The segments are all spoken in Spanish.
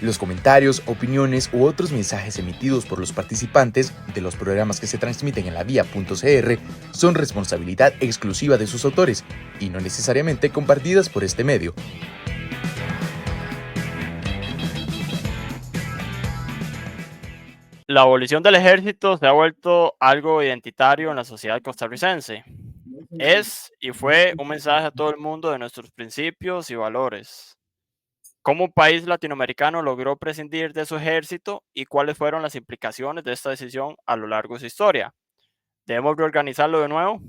Los comentarios, opiniones u otros mensajes emitidos por los participantes de los programas que se transmiten en la vía.cr son responsabilidad exclusiva de sus autores y no necesariamente compartidas por este medio. La abolición del ejército se ha vuelto algo identitario en la sociedad costarricense. Es y fue un mensaje a todo el mundo de nuestros principios y valores. ¿Cómo un país latinoamericano logró prescindir de su ejército y cuáles fueron las implicaciones de esta decisión a lo largo de su historia? ¿Debemos reorganizarlo de nuevo?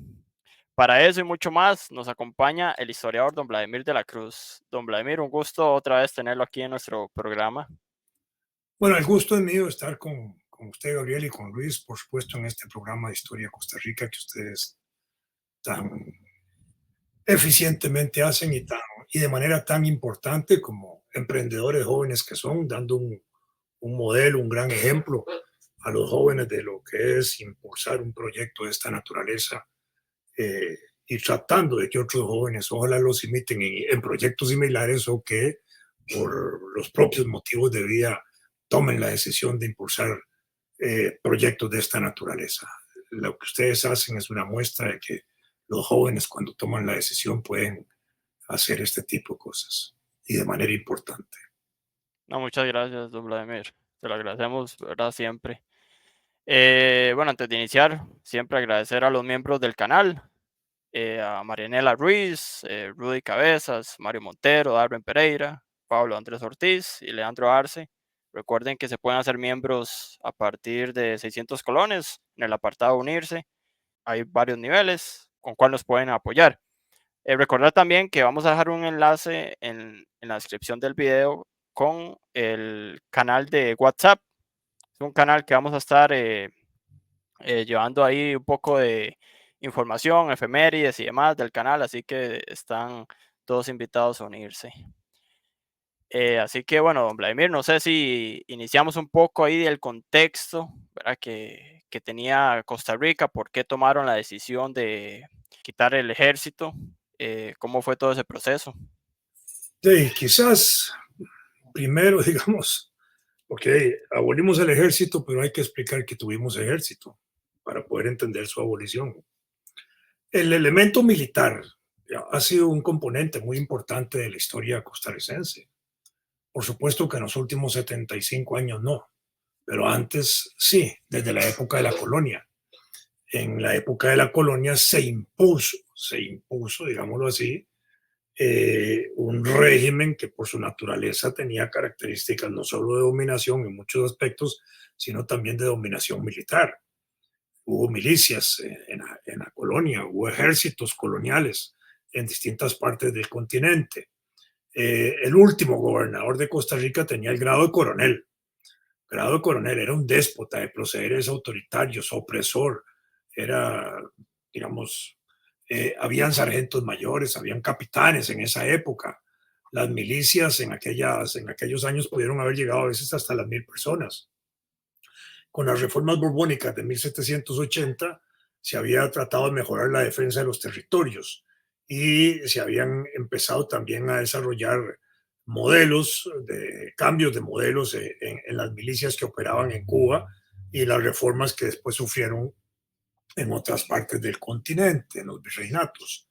Para eso y mucho más nos acompaña el historiador don Vladimir de la Cruz. Don Vladimir, un gusto otra vez tenerlo aquí en nuestro programa. Bueno, el gusto es mío estar con usted, Gabriel, y con Luis, por supuesto, en este programa de Historia de Costa Rica que ustedes tan eficientemente hacen y de manera tan importante como emprendedores jóvenes que son, dando un modelo, un gran ejemplo a los jóvenes de lo que es impulsar un proyecto de esta naturaleza y tratando de que otros jóvenes ojalá los imiten en proyectos similares o que por los propios motivos de vida tomen la decisión de impulsar proyectos de esta naturaleza. Lo que ustedes hacen es una muestra de que los jóvenes cuando toman la decisión pueden hacer este tipo de cosas y de manera importante. No, muchas gracias, don Vladimir. Se lo agradecemos, ¿verdad? Siempre. Bueno, antes de iniciar, siempre agradecer a los miembros del canal, a Marianela Ruiz, Rudy Cabezas, Mario Montero, Darwin Pereira, Pablo Andrés Ortiz y Leandro Arce. Recuerden que se pueden hacer miembros a partir de 600 colones en el apartado unirse. Hay varios niveles con cuál nos pueden apoyar. Recordar también que vamos a dejar un enlace en la descripción del video con el canal de WhatsApp. Es un canal que vamos a estar llevando ahí un poco de información, efemérides y demás del canal, así que están todos invitados a unirse. Así que bueno, don Vladimir, no sé si iniciamos un poco ahí del contexto, ¿verdad? Que tenía Costa Rica, por qué tomaron la decisión de quitar el ejército, cómo fue todo ese proceso. Sí, quizás primero, digamos, porque abolimos el ejército, pero hay que explicar que tuvimos ejército para poder entender su abolición. El elemento militar ha sido un componente muy importante de la historia costarricense. Por supuesto que en los últimos 75 años no, pero antes sí, desde la época de la colonia. En la época de la colonia se impuso, digámoslo así, un régimen que por su naturaleza tenía características no solo de dominación en muchos aspectos, sino también de dominación militar. Hubo milicias en la colonia, hubo ejércitos coloniales en distintas partes del continente. El último gobernador de Costa Rica tenía el grado de coronel. Grado de coronel, era un déspota de procederes autoritarios, opresor, era, digamos, habían sargentos mayores, habían capitanes en esa época. Las milicias en aquellos años pudieron haber llegado a veces hasta las 1,000 personas. Con las reformas borbónicas de 1780 se había tratado de mejorar la defensa de los territorios y se habían empezado también a desarrollar cambios de modelos en las milicias que operaban en Cuba y las reformas que después sufrieron en otras partes del continente, en los virreinatos.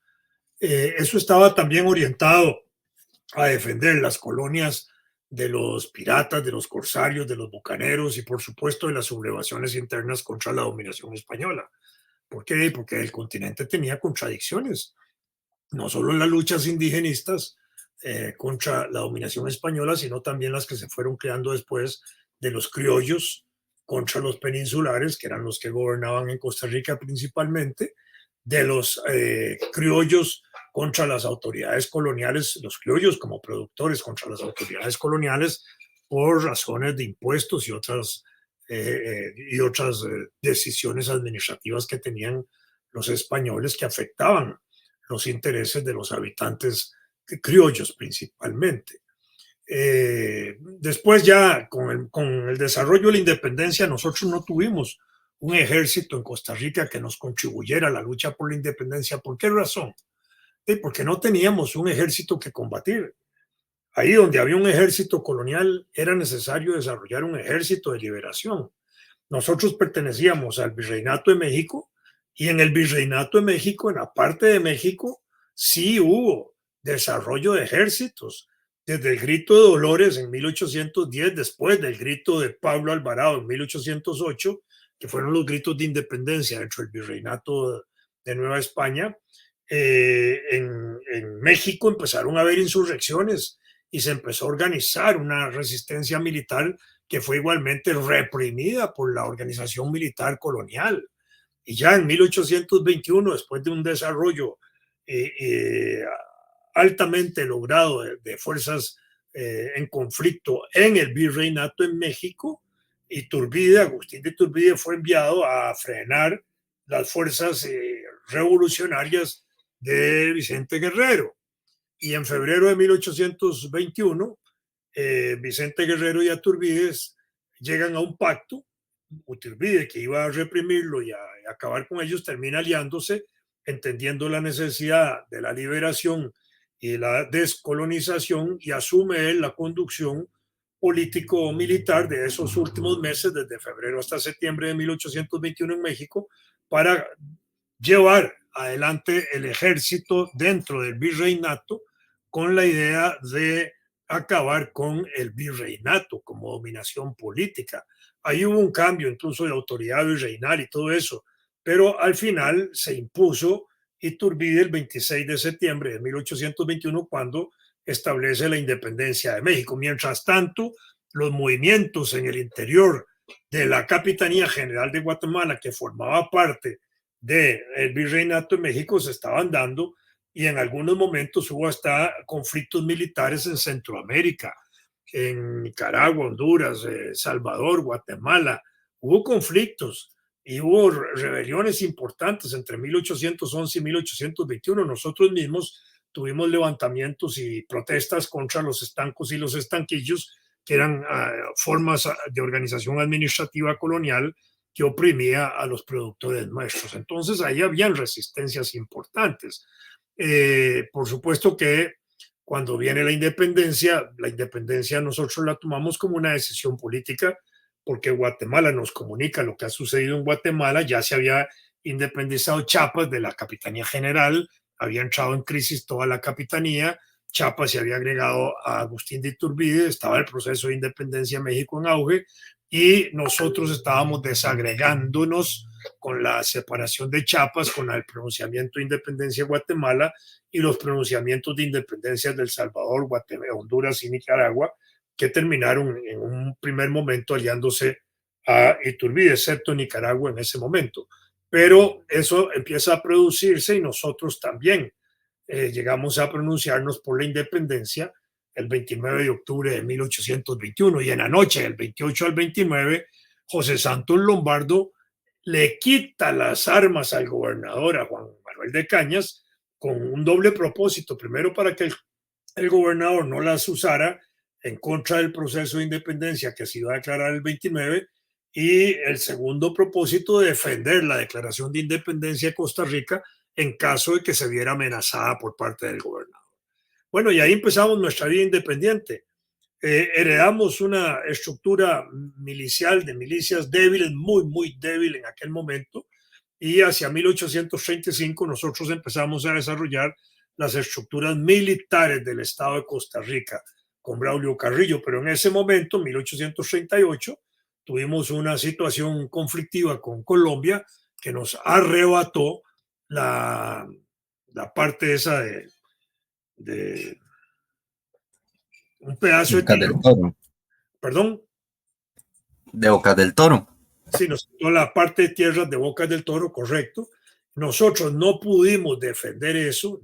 Eso estaba también orientado a defender las colonias de los piratas, de los corsarios, de los bucaneros y por supuesto de las sublevaciones internas contra la dominación española. ¿Por qué? Porque el continente tenía contradicciones, no solo las luchas indigenistas contra la dominación española, sino también las que se fueron creando después de los criollos contra los peninsulares, que eran los que gobernaban en Costa Rica principalmente, de los criollos contra las autoridades coloniales, los criollos como productores contra las autoridades coloniales por razones de impuestos y otras decisiones administrativas que tenían los españoles que afectaban los intereses de los habitantes criollos principalmente. Después ya con el desarrollo de la independencia nosotros no tuvimos un ejército en Costa Rica que nos contribuyera a la lucha por la independencia. ¿Por qué razón? Porque no teníamos un ejército que combatir. Ahí donde había un ejército colonial era necesario desarrollar un ejército de liberación. Nosotros pertenecíamos al Virreinato de México y en el Virreinato de México, en la parte de México, sí hubo desarrollo de ejércitos. Desde el Grito de Dolores en 1810, después del Grito de Pablo Alvarado en 1808, que fueron los gritos de independencia dentro del Virreinato de Nueva España, en México empezaron a haber insurrecciones y se empezó a organizar una resistencia militar que fue igualmente reprimida por la organización militar colonial. Y ya en 1821, después de un desarrollo eh, eh, altamente logrado de fuerzas en conflicto en el virreinato en México, Iturbide, Agustín de Iturbide, fue enviado a frenar las fuerzas revolucionarias de Vicente Guerrero. Y en febrero de 1821, Vicente Guerrero y Iturbide llegan a un pacto. Iturbide, que iba a reprimirlo y a acabar con ellos, termina aliándose, entendiendo la necesidad de la liberación y la descolonización, y asume él la conducción político-militar de esos últimos meses, desde febrero hasta septiembre de 1821 en México, para llevar adelante el ejército dentro del virreinato con la idea de acabar con el virreinato como dominación política. Ahí hubo un cambio incluso de autoridad virreinal y todo eso, pero al final se impuso Iturbide el 26 de septiembre de 1821 cuando establece la independencia de México. Mientras tanto, los movimientos en el interior de la Capitanía General de Guatemala, que formaba parte del Virreinato de México, se estaban dando, y en algunos momentos hubo hasta conflictos militares en Centroamérica, en Nicaragua, Honduras, Salvador, Guatemala. Hubo conflictos y hubo rebeliones importantes entre 1811 y 1821. Nosotros mismos tuvimos levantamientos y protestas contra los estancos y los estanquillos, que eran formas de organización administrativa colonial que oprimía a los productores nuestros. Entonces ahí habían resistencias importantes. Por supuesto que cuando viene la independencia nosotros la tomamos como una decisión política, porque Guatemala nos comunica lo que ha sucedido en Guatemala. Ya se había independizado Chiapas de la Capitanía General, había entrado en crisis toda la capitanía, Chiapas se había agregado a Agustín de Iturbide, estaba el proceso de independencia de México en auge, y nosotros estábamos desagregándonos con la separación de Chiapas, con el pronunciamiento de independencia de Guatemala y los pronunciamientos de independencia de El Salvador, Guatemala, Honduras y Nicaragua, que terminaron en un primer momento aliándose a Iturbide, excepto Nicaragua en ese momento. Pero eso empieza a producirse y nosotros también llegamos a pronunciarnos por la independencia el 29 de octubre de 1821, y en la noche del 28 al 29, José Santos Lombardo le quita las armas al gobernador, a Juan Manuel de Cañas, con un doble propósito. Primero, para que el gobernador no las usara en contra del proceso de independencia que se iba a declarar el 29, y el segundo propósito, de defender la declaración de independencia de Costa Rica en caso de que se viera amenazada por parte del gobernador. Bueno, y ahí empezamos nuestra vida independiente. Heredamos una estructura milicial, de milicias débiles, muy, muy débil en aquel momento, y hacia 1835 nosotros empezamos a desarrollar las estructuras militares del Estado de Costa Rica con Braulio Carrillo, pero en ese momento, 1838, tuvimos una situación conflictiva con Colombia que nos arrebató la parte esa de un pedazo de tierra. Perdón. De Bocas del Toro. Sí, nos quitó la parte de tierras de Bocas del Toro, correcto. Nosotros no pudimos defender eso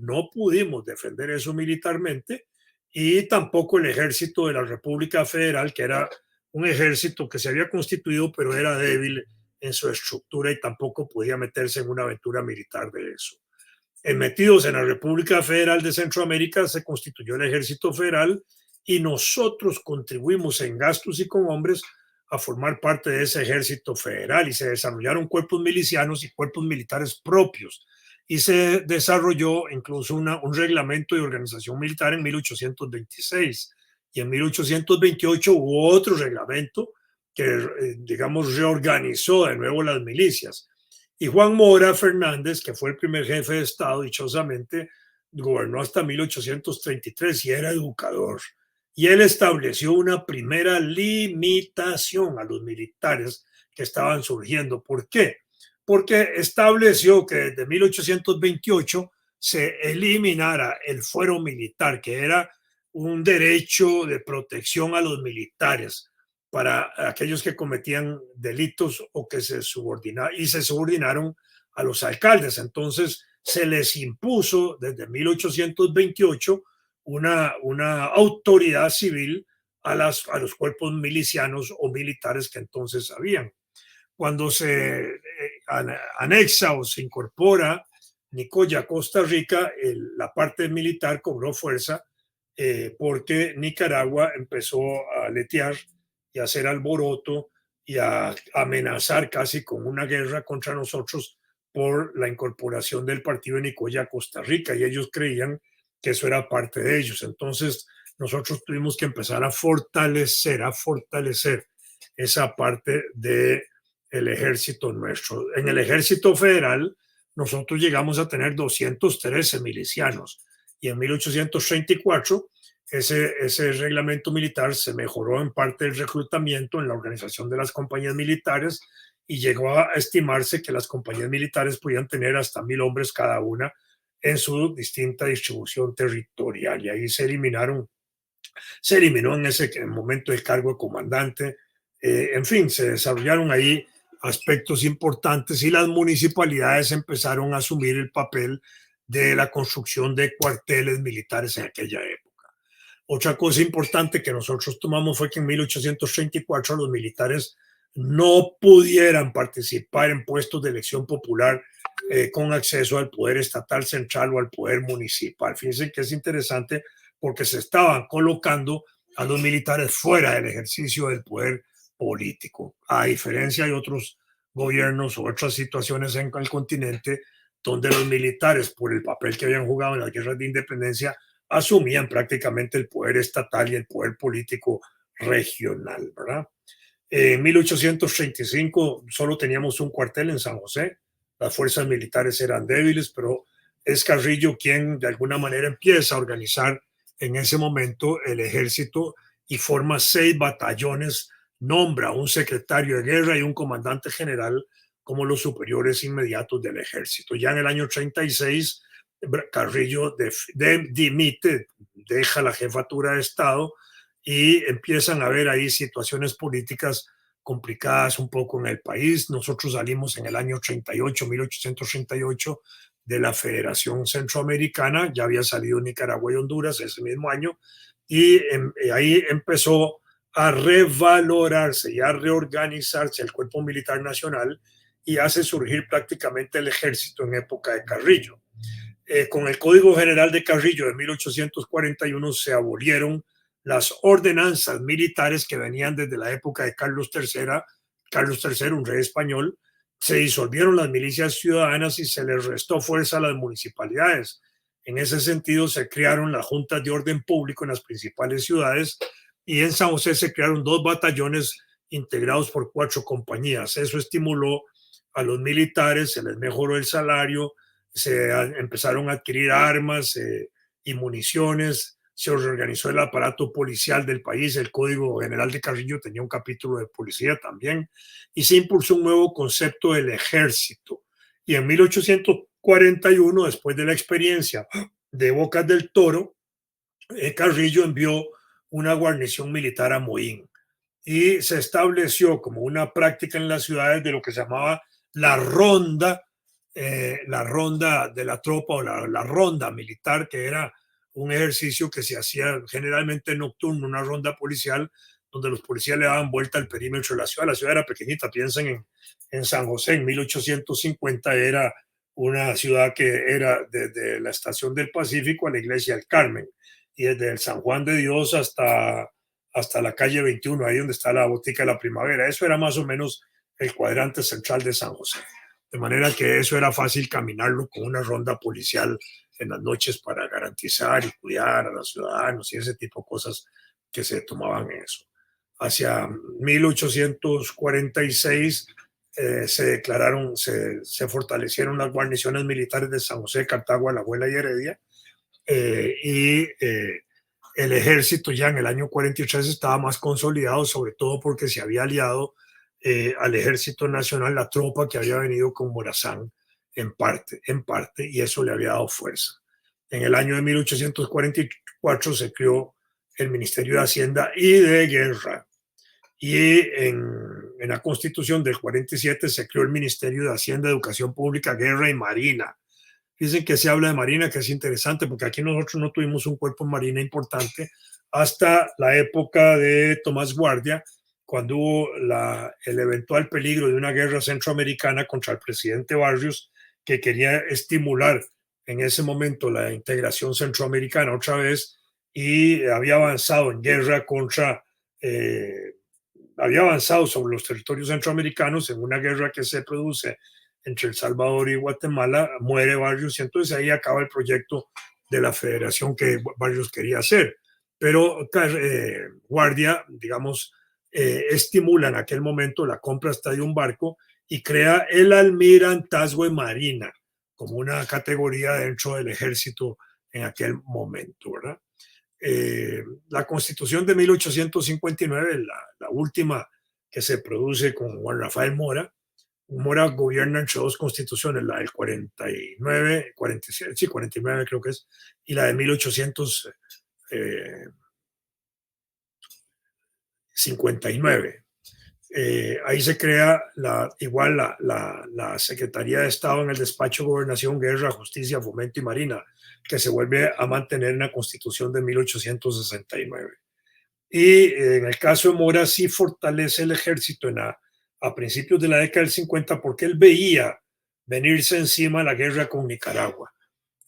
militarmente, y tampoco el ejército de la República Federal, que era un ejército que se había constituido, pero era débil en su estructura y tampoco podía meterse en una aventura militar de eso. Metidos en la República Federal de Centroamérica se constituyó el Ejército Federal, y nosotros contribuimos en gastos y con hombres a formar parte de ese ejército federal, y se desarrollaron cuerpos milicianos y cuerpos militares propios, y se desarrolló incluso un reglamento de organización militar en 1826. y en 1828 hubo otro reglamento que, digamos, reorganizó de nuevo las milicias. Y Juan Mora Fernández, que fue el primer jefe de Estado, dichosamente, gobernó hasta 1833 y era educador. Y él estableció una primera limitación a los militares que estaban surgiendo. ¿Por qué? Porque estableció que desde 1828 se eliminara el fuero militar, que era un derecho de protección a los militares para aquellos que cometían delitos o que se subordinaron a los alcaldes. Entonces se les impuso desde 1828 una autoridad civil a los cuerpos milicianos o militares que entonces habían. Cuando se anexa o se incorpora Nicoya, Costa Rica, la parte militar cobró fuerza porque Nicaragua empezó a letear y a hacer alboroto y a amenazar casi con una guerra contra nosotros por la incorporación del partido de Nicoya a Costa Rica, y ellos creían que eso era parte de ellos. Entonces nosotros tuvimos que empezar a fortalecer esa parte del ejército nuestro. En el ejército federal nosotros llegamos a tener 213 milicianos, y en 1834 ese reglamento militar se mejoró en parte el reclutamiento en la organización de las compañías militares, y llegó a estimarse que las compañías militares podían tener hasta 1,000 hombres cada una en su distinta distribución territorial, y ahí se eliminó en ese momento el cargo de comandante. En fin, se desarrollaron ahí aspectos importantes, y las municipalidades empezaron a asumir el papel de la construcción de cuarteles militares en aquella época. Otra cosa importante que nosotros tomamos fue que en 1834 los militares no pudieran participar en puestos de elección popular con acceso al poder estatal central o al poder municipal. Fíjense que es interesante porque se estaban colocando a los militares fuera del ejercicio del poder político, a diferencia de otros gobiernos o otras situaciones en el continente donde los militares, por el papel que habían jugado en las guerras de independencia, asumían prácticamente el poder estatal y el poder político regional, ¿verdad? En 1835 solo teníamos un cuartel en San José, las fuerzas militares eran débiles, pero es Carrillo quien de alguna manera empieza a organizar en ese momento el ejército y forma 6 batallones, nombra un secretario de guerra y un comandante general como los superiores inmediatos del ejército. Ya en el año 36, Carrillo dimite, deja la jefatura de Estado, y empiezan a haber ahí situaciones políticas complicadas un poco en el país. Nosotros salimos en el año 38, 1838, de la Federación Centroamericana, ya había salido Nicaragua y Honduras ese mismo año, y ahí empezó a revalorarse y a reorganizarse el cuerpo militar nacional, y hace surgir prácticamente el ejército en época de Carrillo. Con el Código General de Carrillo de 1841 se abolieron las ordenanzas militares que venían desde la época de Carlos III, un rey español. Se disolvieron las milicias ciudadanas y se les restó fuerza a las municipalidades. En ese sentido, se crearon las juntas de orden público en las principales ciudades, y en San José se crearon 2 batallones integrados por 4 compañías. Eso estimuló a los militares, se les mejoró el salario, se empezaron a adquirir armas y municiones, se reorganizó el aparato policial del país. El Código General de Carrillo tenía un capítulo de policía también, y se impulsó un nuevo concepto del ejército. Y en 1841, después de la experiencia de Bocas del Toro, Carrillo envió una guarnición militar a Moín, y se estableció como una práctica en las ciudades de lo que se llamaba la ronda de la tropa, o la ronda militar, que era un ejercicio que se hacía generalmente nocturno, una ronda policial, donde los policías le daban vuelta al perímetro de la ciudad. La ciudad era pequeñita, piensen en San José, en 1850 era una ciudad que era desde la Estación del Pacífico a la Iglesia del Carmen, y desde el San Juan de Dios hasta la calle 21, ahí donde está la Botica de la Primavera. Eso era más o menos el cuadrante central de San José. De manera que eso era fácil caminarlo con una ronda policial en las noches para garantizar y cuidar a los ciudadanos y ese tipo de cosas que se tomaban eso. Hacia 1846 se fortalecieron las guarniciones militares de San José, Cartago, Alajuela y Heredia, el ejército ya en el año 43 estaba más consolidado, sobre todo porque se había aliado al ejército nacional, la tropa que había venido con Morazán en parte, y eso le había dado fuerza. En el año de 1844 se creó el Ministerio de Hacienda y de Guerra, y en la Constitución del 47 se creó el Ministerio de Hacienda, Educación Pública, Guerra y Marina. Dicen que se habla de Marina, que es interesante, porque aquí nosotros no tuvimos un cuerpo en Marina importante hasta la época de Tomás Guardia, cuando hubo el eventual peligro de una guerra centroamericana contra el presidente Barrios, que quería estimular en ese momento la integración centroamericana otra vez, y había avanzado en guerra había avanzado sobre los territorios centroamericanos en una guerra que se produce entre El Salvador y Guatemala. Muere Barrios y entonces ahí acaba el proyecto de la federación que Barrios quería hacer. Pero Guardia, digamos, estimula en aquel momento la compra hasta de un barco y crea el almirantazgo de Marina como una categoría dentro del ejército en aquel momento, ¿verdad? La Constitución de 1859, la última que se produce con Juan Rafael Mora. Mora gobierna entre dos constituciones, la del 49, 47, sí, 49 creo que es, y la de 1859. Ahí se crea la Secretaría de Estado en el despacho Gobernación, Guerra, Justicia, Fomento y Marina, que se vuelve a mantener en la Constitución de 1869. Y en el caso de Mora sí fortalece el ejército a principios de la década del 50 porque él veía venirse encima la guerra con Nicaragua.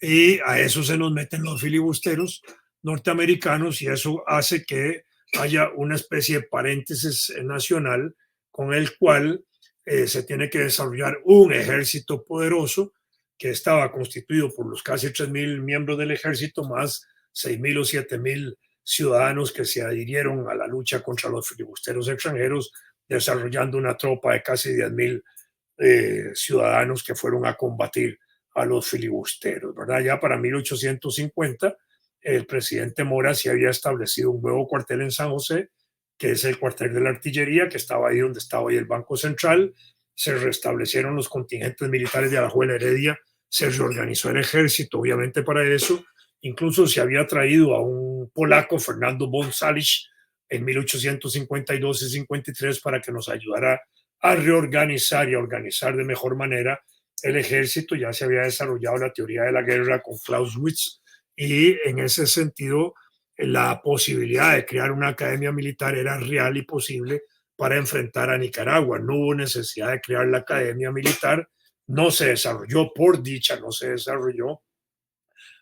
Y a eso se nos meten los filibusteros norteamericanos y eso hace que haya una especie de paréntesis nacional con el cual se tiene que desarrollar un ejército poderoso que estaba constituido por los casi 3.000 miembros del ejército más 6.000 o 7.000 ciudadanos que se adhirieron a la lucha contra los filibusteros extranjeros, desarrollando una tropa de casi 10.000 ciudadanos que fueron a combatir a los filibusteros, ¿verdad? Ya para 1850, el presidente Mora sí había establecido un nuevo cuartel en San José, que es el cuartel de la artillería, que estaba ahí donde estaba hoy el Banco Central. Se restablecieron los contingentes militares de Alajuela, Heredia, se reorganizó el ejército, obviamente para eso. Incluso se había traído a un polaco, Fernando von Salisch, en 1852 y 53 para que nos ayudara a reorganizar y a organizar de mejor manera el ejército. Ya se había desarrollado la teoría de la guerra con Clausewitz y en ese sentido la posibilidad de crear una academia militar era real y posible para enfrentar a Nicaragua. No hubo necesidad de crear la academia militar, no se desarrolló, por dicha no se desarrolló,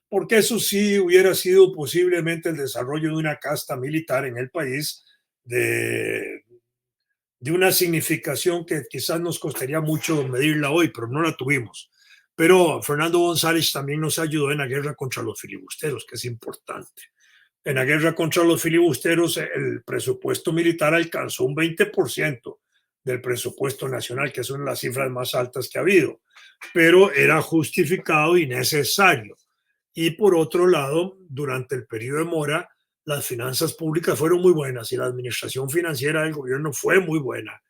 porque eso sí hubiera sido posiblemente el desarrollo de una casta militar en el país de una significación que quizás nos costaría mucho medirla hoy, pero no la tuvimos. Pero Fernando González también nos ayudó en la guerra contra los filibusteros, que es importante. En la guerra contra los filibusteros, el presupuesto militar alcanzó un 20% del presupuesto nacional, que es una de las cifras más altas que ha habido, pero era justificado y necesario. Y por otro lado, durante el periodo de Mora, las finanzas públicas fueron muy buenas y la administración financiera del gobierno fue muy buena.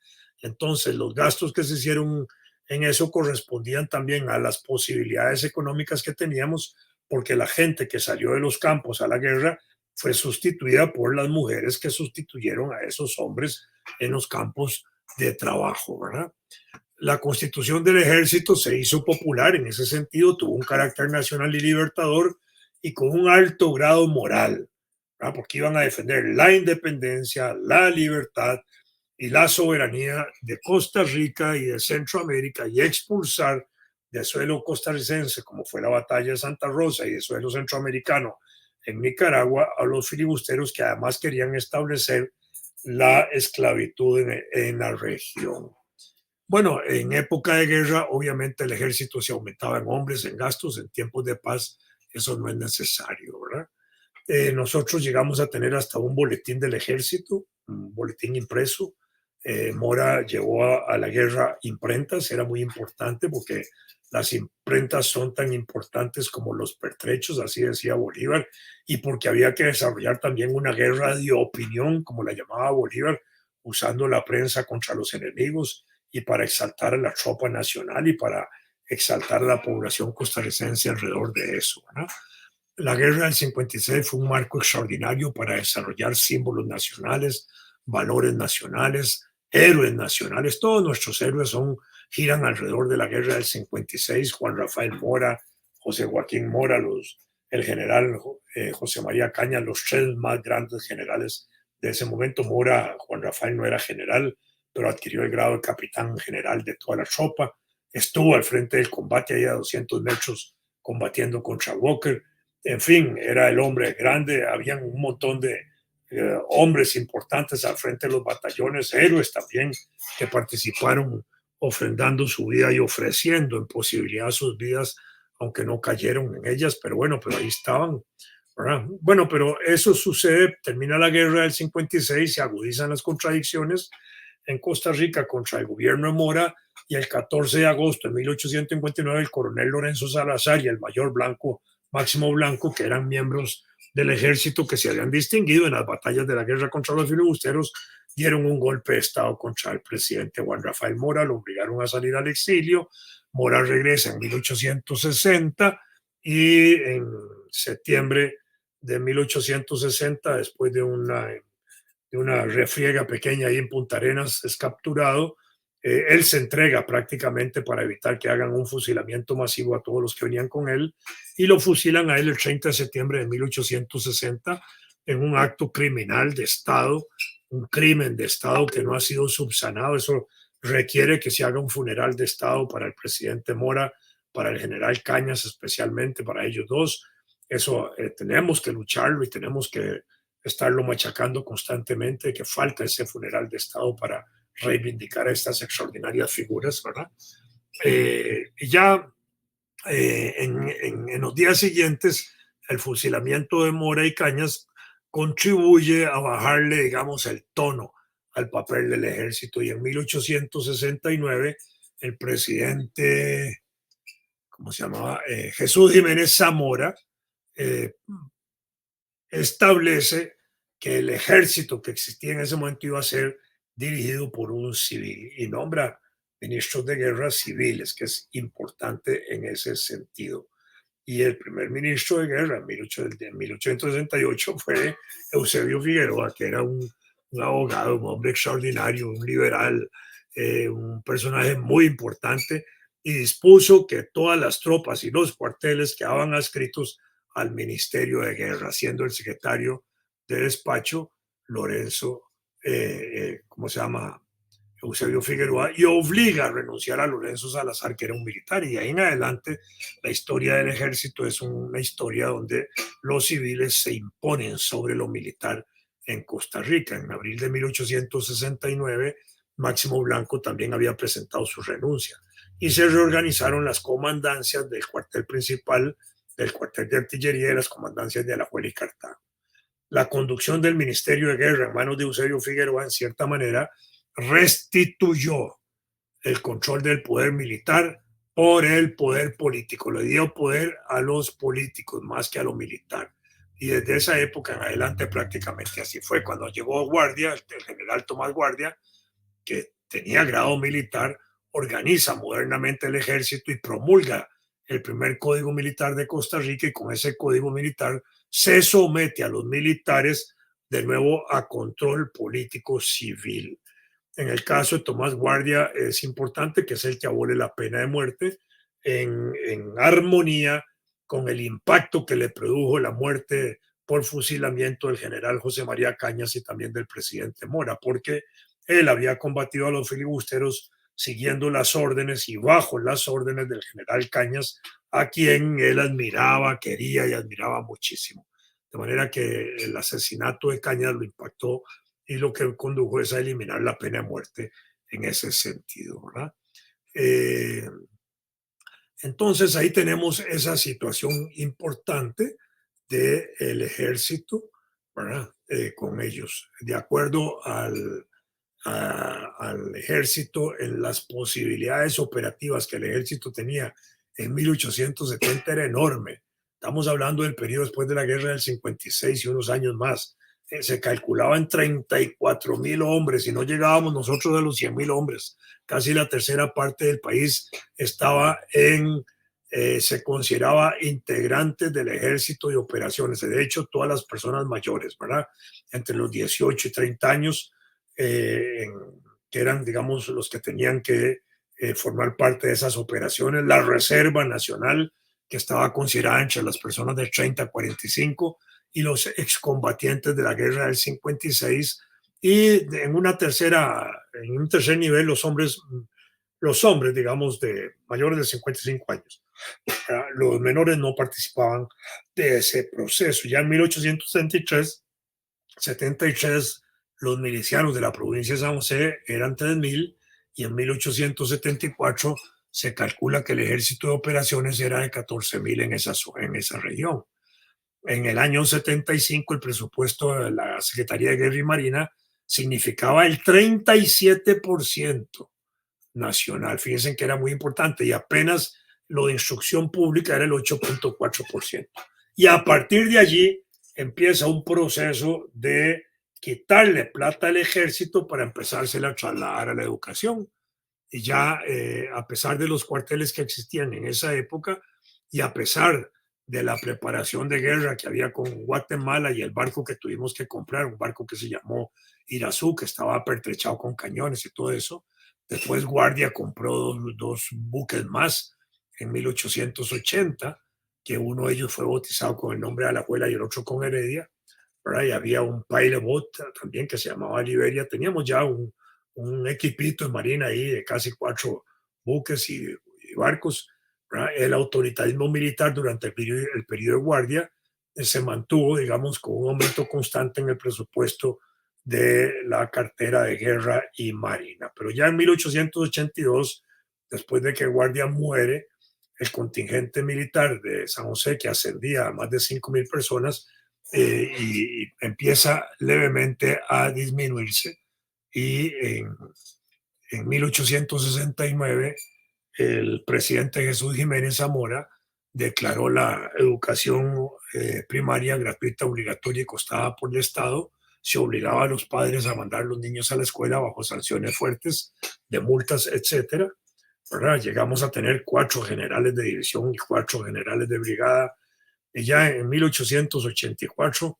Entonces, los gastos que se hicieron en eso correspondían también a las posibilidades económicas que teníamos, porque la gente que salió de los campos a la guerra fue sustituida por las mujeres que sustituyeron a esos hombres en los campos de trabajo, ¿verdad? La constitución del ejército se hizo popular en ese sentido, tuvo un carácter nacional y libertador y con un alto grado moral, ¿verdad? Porque iban a defender la independencia, la libertad y la soberanía de Costa Rica y de Centroamérica y expulsar de suelo costarricense, como fue la batalla de Santa Rosa, y de suelo centroamericano en Nicaragua, a los filibusteros que además querían establecer la esclavitud en la región. Bueno, en época de guerra, obviamente el ejército se aumentaba en hombres, en gastos, en tiempos de paz, eso no es necesario, ¿verdad? Nosotros llegamos a tener hasta un boletín del ejército, un boletín impreso. Mora llevó a la guerra imprentas, era muy importante porque las imprentas son tan importantes como los pertrechos, así decía Bolívar, y porque había que desarrollar también una guerra de opinión, como la llamaba Bolívar, usando la prensa contra los enemigos y para exaltar a la tropa nacional y para exaltar a la población costarricense alrededor de eso, ¿verdad? La guerra del 56 fue un marco extraordinario para desarrollar símbolos nacionales, valores nacionales, héroes nacionales. Todos nuestros héroes giran alrededor de la guerra del 56. Juan Rafael Mora, José Joaquín Mora, el general José María Cañas, los tres más grandes generales de ese momento. Mora, Juan Rafael no era general, pero adquirió el grado de capitán general de toda la tropa. Estuvo al frente del combate ahí a 200 metros combatiendo contra Walker. En fin, era el hombre grande, habían un montón de hombres importantes al frente de los batallones, héroes también, que participaron ofrendando su vida y ofreciendo en posibilidad sus vidas, aunque no cayeron en ellas, pero bueno, pero ahí estaban, ¿verdad? Bueno, pero eso sucede, termina la guerra del 56, se agudizan las contradicciones en Costa Rica contra el gobierno de Mora, y el 14 de agosto de 1859 el coronel Lorenzo Salazar y el mayor Blanco Máximo Blanco, que eran miembros del ejército que se habían distinguido en las batallas de la guerra contra los filibusteros, dieron un golpe de estado contra el presidente Juan Rafael Mora, lo obligaron a salir al exilio. Mora regresa en 1860 y en septiembre de 1860, después de una refriega pequeña ahí en Punta Arenas, es capturado. Él se entrega prácticamente para evitar que hagan un fusilamiento masivo a todos los que venían con él, y lo fusilan a él el 30 de septiembre de 1860 en un acto criminal de Estado, un crimen de Estado que no ha sido subsanado. Eso requiere que se haga un funeral de Estado para el presidente Mora, para el general Cañas especialmente, para ellos dos. Eso tenemos que lucharlo y tenemos que estarlo machacando constantemente, que falta ese funeral de Estado para reivindicar a estas extraordinarias figuras, ¿verdad? Y ya en los días siguientes, el fusilamiento de Mora y Cañas contribuye a bajarle, digamos, el tono al papel del ejército, y en 1869 el presidente, ¿cómo se llamaba? Jesús Jiménez Zamora, establece que el ejército que existía en ese momento iba a ser dirigido por un civil y nombra ministros de guerra civiles, que es importante en ese sentido. Y el primer ministro de guerra en 1868 fue Eusebio Figueroa, que era un abogado, un hombre extraordinario, un liberal, un personaje muy importante, y dispuso que todas las tropas y los cuarteles quedaban adscritos al Ministerio de Guerra, siendo el secretario de despacho Lorenzo, ¿cómo se llama? Eusebio Figueroa, y obliga a renunciar a Lorenzo Salazar, que era un militar. Y de ahí en adelante la historia del ejército es una historia donde los civiles se imponen sobre lo militar en Costa Rica. En abril de 1869, Máximo Blanco también había presentado su renuncia y se reorganizaron las comandancias del cuartel principal, del cuartel de artillería, y las comandancias de Alajuela y Cartago. La conducción del Ministerio de Guerra en manos de Eusebio Figueroa, en cierta manera, restituyó el control del poder militar por el poder político. Le dio poder a los políticos más que a lo militar. Y desde esa época en adelante prácticamente así fue. Cuando llegó Guardia, el general Tomás Guardia, que tenía grado militar, organiza modernamente el ejército y promulga el primer código militar de Costa Rica, y con ese código militar se somete a los militares de nuevo a control político civil. En el caso de Tomás Guardia es importante, que es el que abole la pena de muerte en armonía con el impacto que le produjo la muerte por fusilamiento del general José María Cañas y también del presidente Mora, porque él había combatido a los filibusteros siguiendo las órdenes y bajo las órdenes del general Cañas, a quien él admiraba, quería y admiraba muchísimo. De manera que el asesinato de Cañas lo impactó y lo que condujo es a eliminar la pena de muerte en ese sentido, ¿verdad? Entonces ahí tenemos esa situación importante del ejército, ¿verdad? Con ellos. De acuerdo al ejército, en las posibilidades operativas que el ejército tenía en 1870 era enorme. Estamos hablando del periodo después de la guerra del 56 y unos años más. Se calculaba en 34,000 hombres y no llegábamos nosotros a los 100,000 hombres. Casi la tercera parte del país estaba se consideraba integrantes del ejército y operaciones. De hecho, todas las personas mayores, ¿verdad? Entre los 18 y 30 años, que eran, digamos, los que tenían que formar parte de esas operaciones. La Reserva Nacional, que estaba considerada entre las personas de 30 a 45, y los excombatientes de la guerra del 56. Y en un tercer nivel, los hombres, digamos, de mayores de 55 años. Los menores no participaban de ese proceso. Ya en 1873, los milicianos de la provincia de San José eran 3,000, y en 1874 se calcula que el ejército de operaciones era de 14,000 en esa región. En el año 75 el presupuesto de la Secretaría de Guerra y Marina significaba el 37% nacional. Fíjense que era muy importante, y apenas lo de instrucción pública era el 8,4%. Y a partir de allí empieza un proceso de quitarle plata al ejército para empezársela a trasladar a la educación. Y ya a pesar de los cuarteles que existían en esa época, y a pesar de la preparación de guerra que había con Guatemala y el barco que tuvimos que comprar, un barco que se llamó Irazú, que estaba pertrechado con cañones y todo eso. Después Guardia compró dos buques más en 1880, que uno de ellos fue bautizado con el nombre de Alajuela y el otro con Heredia, ¿verdad? Y había un pilot boat también que se llamaba Liberia. Teníamos ya un equipito de marina ahí de casi 4 buques y barcos, ¿verdad? El autoritarismo militar durante el periodo de Guardia se mantuvo, digamos, con un aumento constante en el presupuesto de la cartera de guerra y marina. Pero ya en 1882, después de que Guardia muere, el contingente militar de San José, que ascendía a más de 5,000 personas, y empieza levemente a disminuirse. Y en 1869, el presidente Jesús Jiménez Zamora declaró la educación primaria gratuita, obligatoria y costada por el Estado. Se obligaba a los padres a mandar a los niños a la escuela bajo sanciones fuertes de multas, etcétera. ¿Verdad? Llegamos a tener 4 generales de división y 4 generales de brigada. Y ya en 1884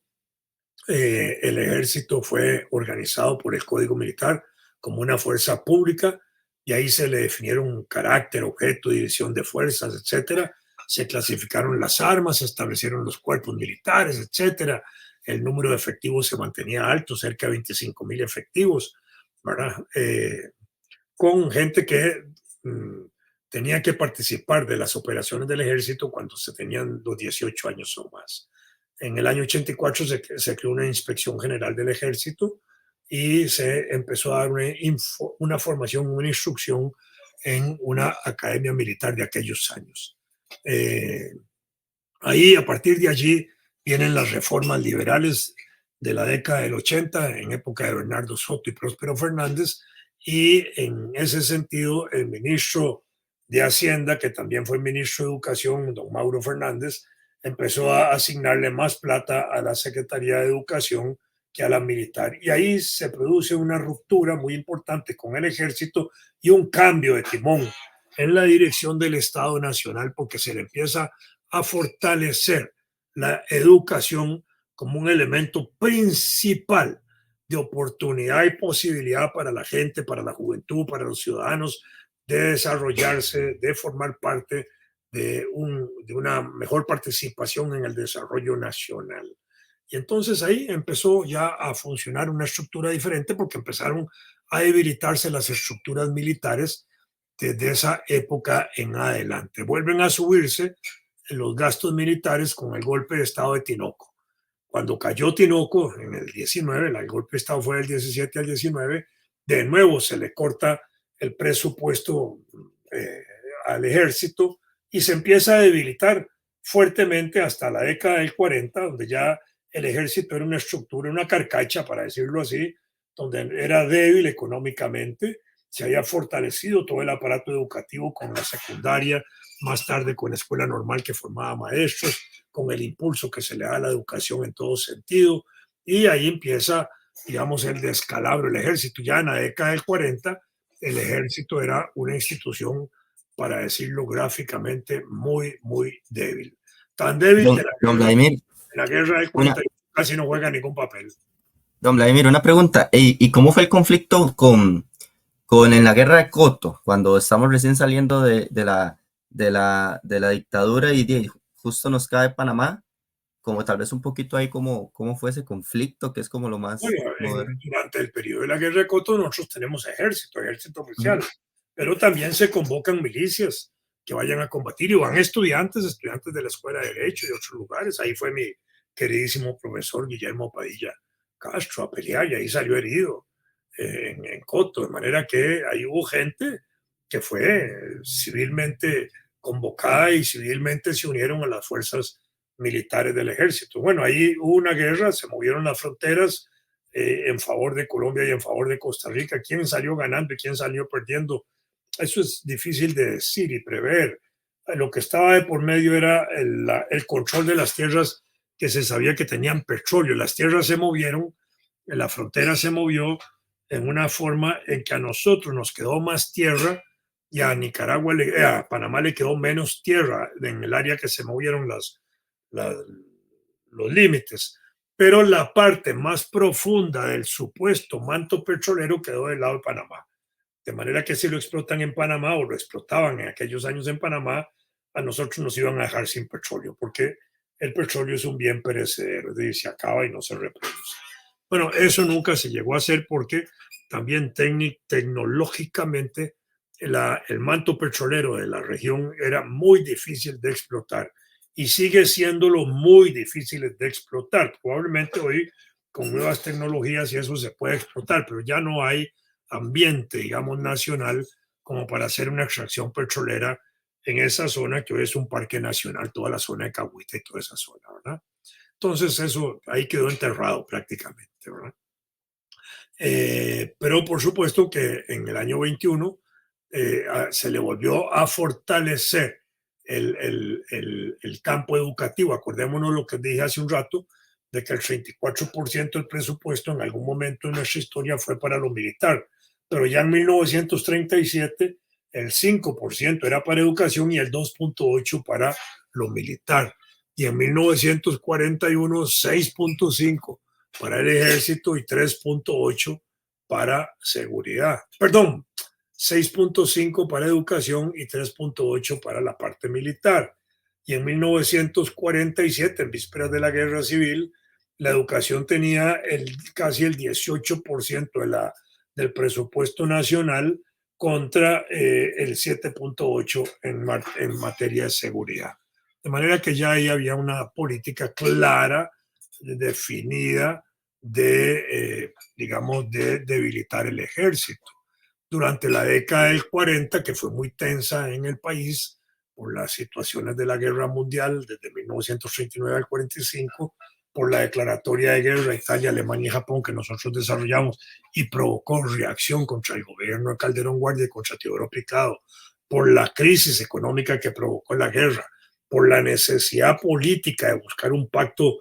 el ejército fue organizado por el Código Militar como una fuerza pública, y ahí se le definieron carácter, objeto, división de fuerzas, etcétera. Se clasificaron las armas, se establecieron los cuerpos militares, etcétera. El número de efectivos se mantenía alto, cerca de 25,000 efectivos, ¿verdad? Con gente que tenía que participar de las operaciones del ejército cuando se tenían los 18 años o más. En el año 84 se creó una inspección general del ejército y se empezó a dar una formación, una instrucción en una academia militar de aquellos años. Ahí, a partir de allí, vienen las reformas liberales de la década del 80, en época de Bernardo Soto y Próspero Fernández, y en ese sentido el ministro de Hacienda, que también fue ministro de Educación, don Mauro Fernández, empezó a asignarle más plata a la Secretaría de Educación que a la militar. Y ahí se produce una ruptura muy importante con el ejército y un cambio de timón en la dirección del Estado Nacional, porque se le empieza a fortalecer la educación como un elemento principal de oportunidad y posibilidad para la gente, para la juventud, para los ciudadanos, de desarrollarse, de formar parte de una mejor participación en el desarrollo nacional. Y entonces ahí empezó ya a funcionar una estructura diferente, porque empezaron a debilitarse las estructuras militares desde esa época en adelante. Vuelven a subirse los gastos militares con el golpe de Estado de Tinoco. Cuando cayó Tinoco en el 19, el golpe de Estado fue del 17 al 19, de nuevo se le corta el presupuesto al ejército y se empieza a debilitar fuertemente hasta la década del 40, donde ya el ejército era una estructura, una carcacha, para decirlo así, donde era débil económicamente, se había fortalecido todo el aparato educativo con la secundaria, más tarde con la escuela normal que formaba maestros, con el impulso que se le da a la educación en todo sentido, y ahí empieza, digamos, el descalabro del ejército. Ya en la década del 40, el ejército era una institución, para decirlo gráficamente, muy, muy débil. Tan débil que Don Vladimir, en la guerra del 40 casi no juega ningún papel. don Vladimir, una pregunta. ¿Y cómo fue el conflicto en la guerra de Coto, cuando estamos recién saliendo de la dictadura y justo nos cae Panamá? Como tal vez un poquito ahí cómo fue ese conflicto, que es como lo más moderno. Durante el periodo de la guerra de Coto nosotros tenemos ejército oficial, pero también se convocan milicias que vayan a combatir, y van estudiantes de la Escuela de Derecho y de otros lugares. Ahí fue mi queridísimo profesor Guillermo Padilla Castro a pelear, y ahí salió herido en Coto, de manera que ahí hubo gente que fue civilmente convocada y civilmente se unieron a las fuerzas militares del ejército. Bueno, ahí hubo una guerra, se movieron las fronteras en favor de Colombia y en favor de Costa Rica. ¿Quién salió ganando y quién salió perdiendo? Eso es difícil de decir y prever. Lo que estaba de por medio era el control de las tierras que se sabía que tenían petróleo. Las tierras se movieron, la frontera se movió en una forma en que a nosotros nos quedó más tierra y a Nicaragua, a Panamá le quedó menos tierra en el área que se movieron los límites. Pero la parte más profunda del supuesto manto petrolero quedó del lado de Panamá. De manera que si lo explotan en Panamá, o lo explotaban en aquellos años en Panamá, a nosotros nos iban a dejar sin petróleo, porque el petróleo es un bien perecedero, es decir, se acaba y no se reproduce. Bueno, eso nunca se llegó a hacer porque también tecnológicamente el manto petrolero de la región era muy difícil de explotar, y sigue siéndolo muy difícil de explotar. Probablemente hoy con nuevas tecnologías y eso se puede explotar, pero ya no hay ambiente, digamos, nacional como para hacer una extracción petrolera en esa zona que hoy es un parque nacional, toda la zona de Cahuita y toda esa zona, ¿verdad? Entonces eso ahí quedó enterrado prácticamente, ¿verdad? Pero por supuesto que en el año 21 se le volvió a fortalecer el campo educativo. Acordémonos lo que dije hace un rato, de que el 34% del presupuesto en algún momento en nuestra historia fue para lo militar, pero ya en 1937 el 5% era para educación y el 2.8% para lo militar. Y en 1941, 6.5% para el ejército y 3.8% para seguridad. Perdón, 6.5% para educación y 3.8% para la parte militar. Y en 1947, en vísperas de la guerra civil, la educación tenía casi el 18% del presupuesto nacional contra el 7.8% en materia de seguridad. De manera que ya ahí había una política clara, definida, digamos, de debilitar el ejército. Durante la década del 40, que fue muy tensa en el país por las situaciones de la guerra mundial, desde 1939 al 45, por la declaratoria de guerra Italia, Alemania y Japón que nosotros desarrollamos y provocó reacción contra el gobierno de Calderón Guardia y contra Teodoro Picado, por la crisis económica que provocó la guerra, por la necesidad política de buscar un pacto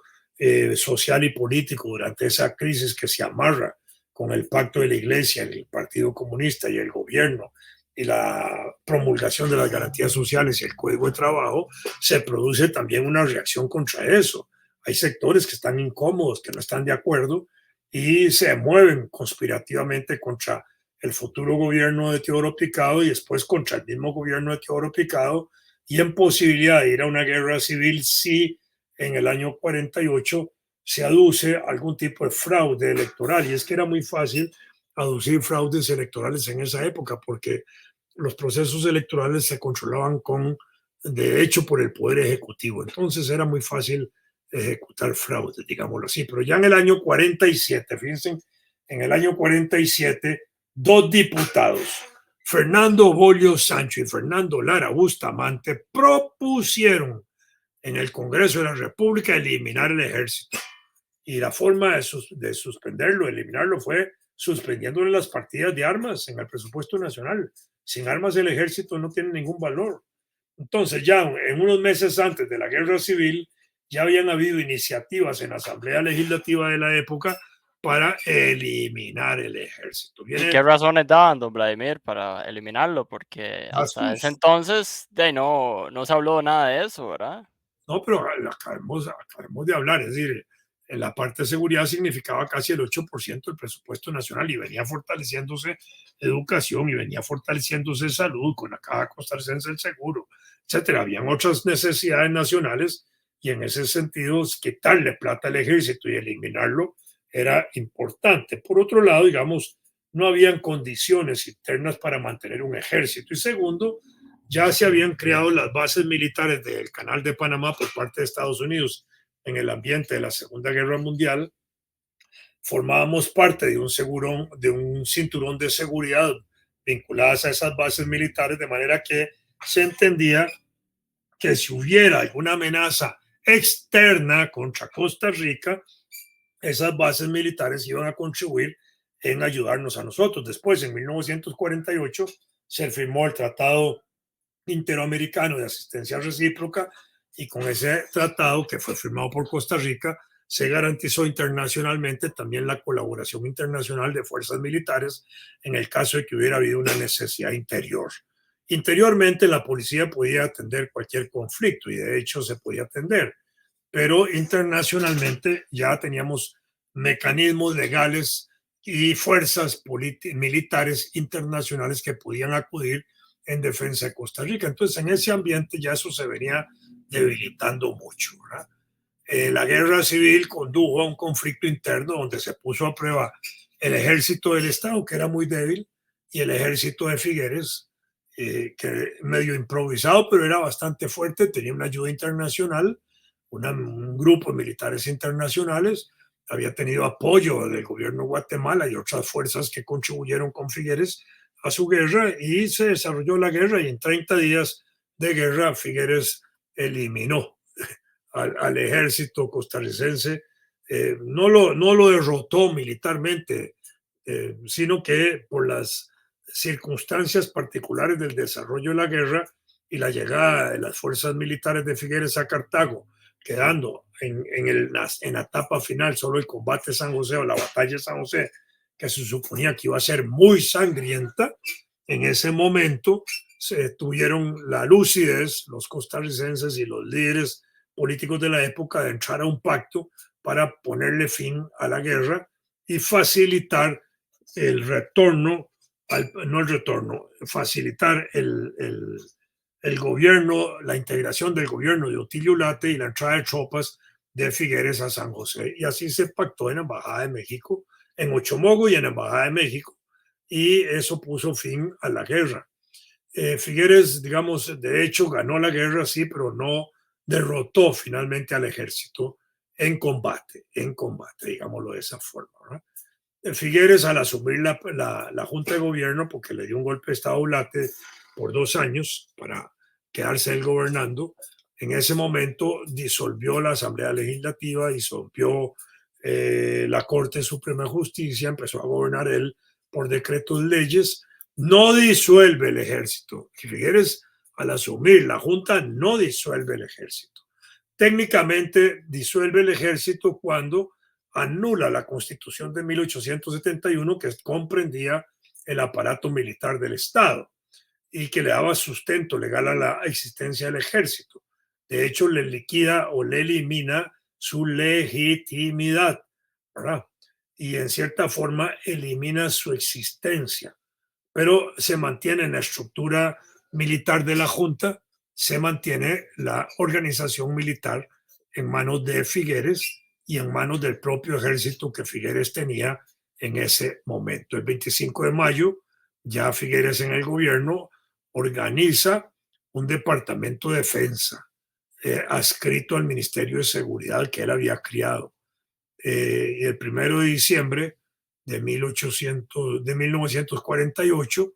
social y político durante esa crisis que se amarra con el pacto de la Iglesia, el Partido Comunista y el gobierno, y la promulgación de las garantías sociales y el Código de Trabajo, se produce también una reacción contra eso. Hay sectores que están incómodos, que no están de acuerdo, y se mueven conspirativamente contra el futuro gobierno de Teodoro Picado y después contra el mismo gobierno de Teodoro Picado, y en posibilidad de ir a una guerra civil si en el año 48 se aduce algún tipo de fraude electoral. Y es que era muy fácil aducir fraudes electorales en esa época porque los procesos electorales se controlaban de hecho por el Poder Ejecutivo. Entonces era muy fácil ejecutar fraudes, digámoslo así. Pero ya en el año 47, fíjense, en el año 47, dos diputados, Fernando Bolio Sancho y Fernando Lara Bustamante, propusieron en el Congreso de la República eliminar el ejército. Y la forma de suspenderlo, eliminarlo, fue suspendiéndole las partidas de armas en el presupuesto nacional. Sin armas el ejército no tiene ningún valor. Entonces ya en unos meses antes de la guerra civil ya habían habido iniciativas en la Asamblea Legislativa de la época para eliminar el ejército. ¿Y qué razones daban, don Vladimir, para eliminarlo? Porque hasta ese entonces no se habló nada de eso, ¿verdad? No, pero acabamos de hablar, es decir, en la parte de seguridad significaba casi el 8% del presupuesto nacional y venía fortaleciéndose educación y venía fortaleciéndose salud con la Caja Costarricense del Seguro, etcétera. Habían otras necesidades nacionales y en ese sentido quitarle plata al ejército y eliminarlo era importante. Por otro lado, digamos, no habían condiciones internas para mantener un ejército. Y segundo, ya se habían creado las bases militares del Canal de Panamá por parte de Estados Unidos en el ambiente de la Segunda Guerra Mundial. Formábamos parte de un cinturón de seguridad vinculadas a esas bases militares, de manera que se entendía que si hubiera alguna amenaza externa contra Costa Rica, esas bases militares iban a contribuir en ayudarnos a nosotros. Después, en 1948, se firmó el Tratado Interamericano de Asistencia Recíproca y con ese tratado, que fue firmado por Costa Rica, se garantizó internacionalmente también la colaboración internacional de fuerzas militares en el caso de que hubiera habido una necesidad interior. Interiormente, la policía podía atender cualquier conflicto y de hecho se podía atender, pero internacionalmente ya teníamos mecanismos legales y fuerzas militares internacionales que podían acudir en defensa de Costa Rica. Entonces, en ese ambiente ya eso se venía debilitando mucho, ¿verdad? La guerra civil condujo a un conflicto interno donde se puso a prueba el ejército del Estado, que era muy débil, y el ejército de Figueres, que medio improvisado, pero era bastante fuerte, tenía una ayuda internacional, un grupo de militares internacionales, había tenido apoyo del gobierno de Guatemala y otras fuerzas que contribuyeron con Figueres a su guerra, y se desarrolló la guerra, y en 30 días de guerra Figueres eliminó al ejército costarricense. No lo derrotó militarmente, sino que por las circunstancias particulares del desarrollo de la guerra y la llegada de las fuerzas militares de Figueres a Cartago, quedando en la etapa final solo el combate de San José o la batalla de San José, que se suponía que iba a ser muy sangrienta, en ese momento se tuvieron la lucidez, los costarricenses y los líderes políticos de la época, de entrar a un pacto para ponerle fin a la guerra y facilitar el retorno, facilitar el gobierno, la integración del gobierno de Otilio Ulate y la entrada de tropas de Figueres a San José. Y así se pactó en la Embajada de México, en Ochomogo y en la Embajada de México, y eso puso fin a la guerra. Figueres, digamos, de hecho ganó la guerra, sí, pero no derrotó finalmente al ejército en combate, digámoslo de esa forma, ¿no? Figueres, al asumir la Junta de Gobierno, porque le dio un golpe de Estado a Ulate por 2 años para quedarse él gobernando, en ese momento disolvió la Asamblea Legislativa, disolvió la Corte Suprema de Justicia, empezó a gobernar él por decretos leyes, no disuelve el ejército. Figueres, al asumir la Junta, no disuelve el ejército. Técnicamente disuelve el ejército cuando anula la Constitución de 1871, que comprendía el aparato militar del Estado y que le daba sustento legal a la existencia del ejército. De hecho, le liquida o le elimina su legitimidad, ¿verdad? Y en cierta forma elimina su existencia, pero se mantiene en la estructura militar de la Junta, se mantiene la organización militar en manos de Figueres y en manos del propio ejército que Figueres tenía en ese momento. El 25 de mayo, ya Figueres en el gobierno organiza un departamento de defensa adscrito al Ministerio de Seguridad que él había creado. Y el 1 de diciembre de 1948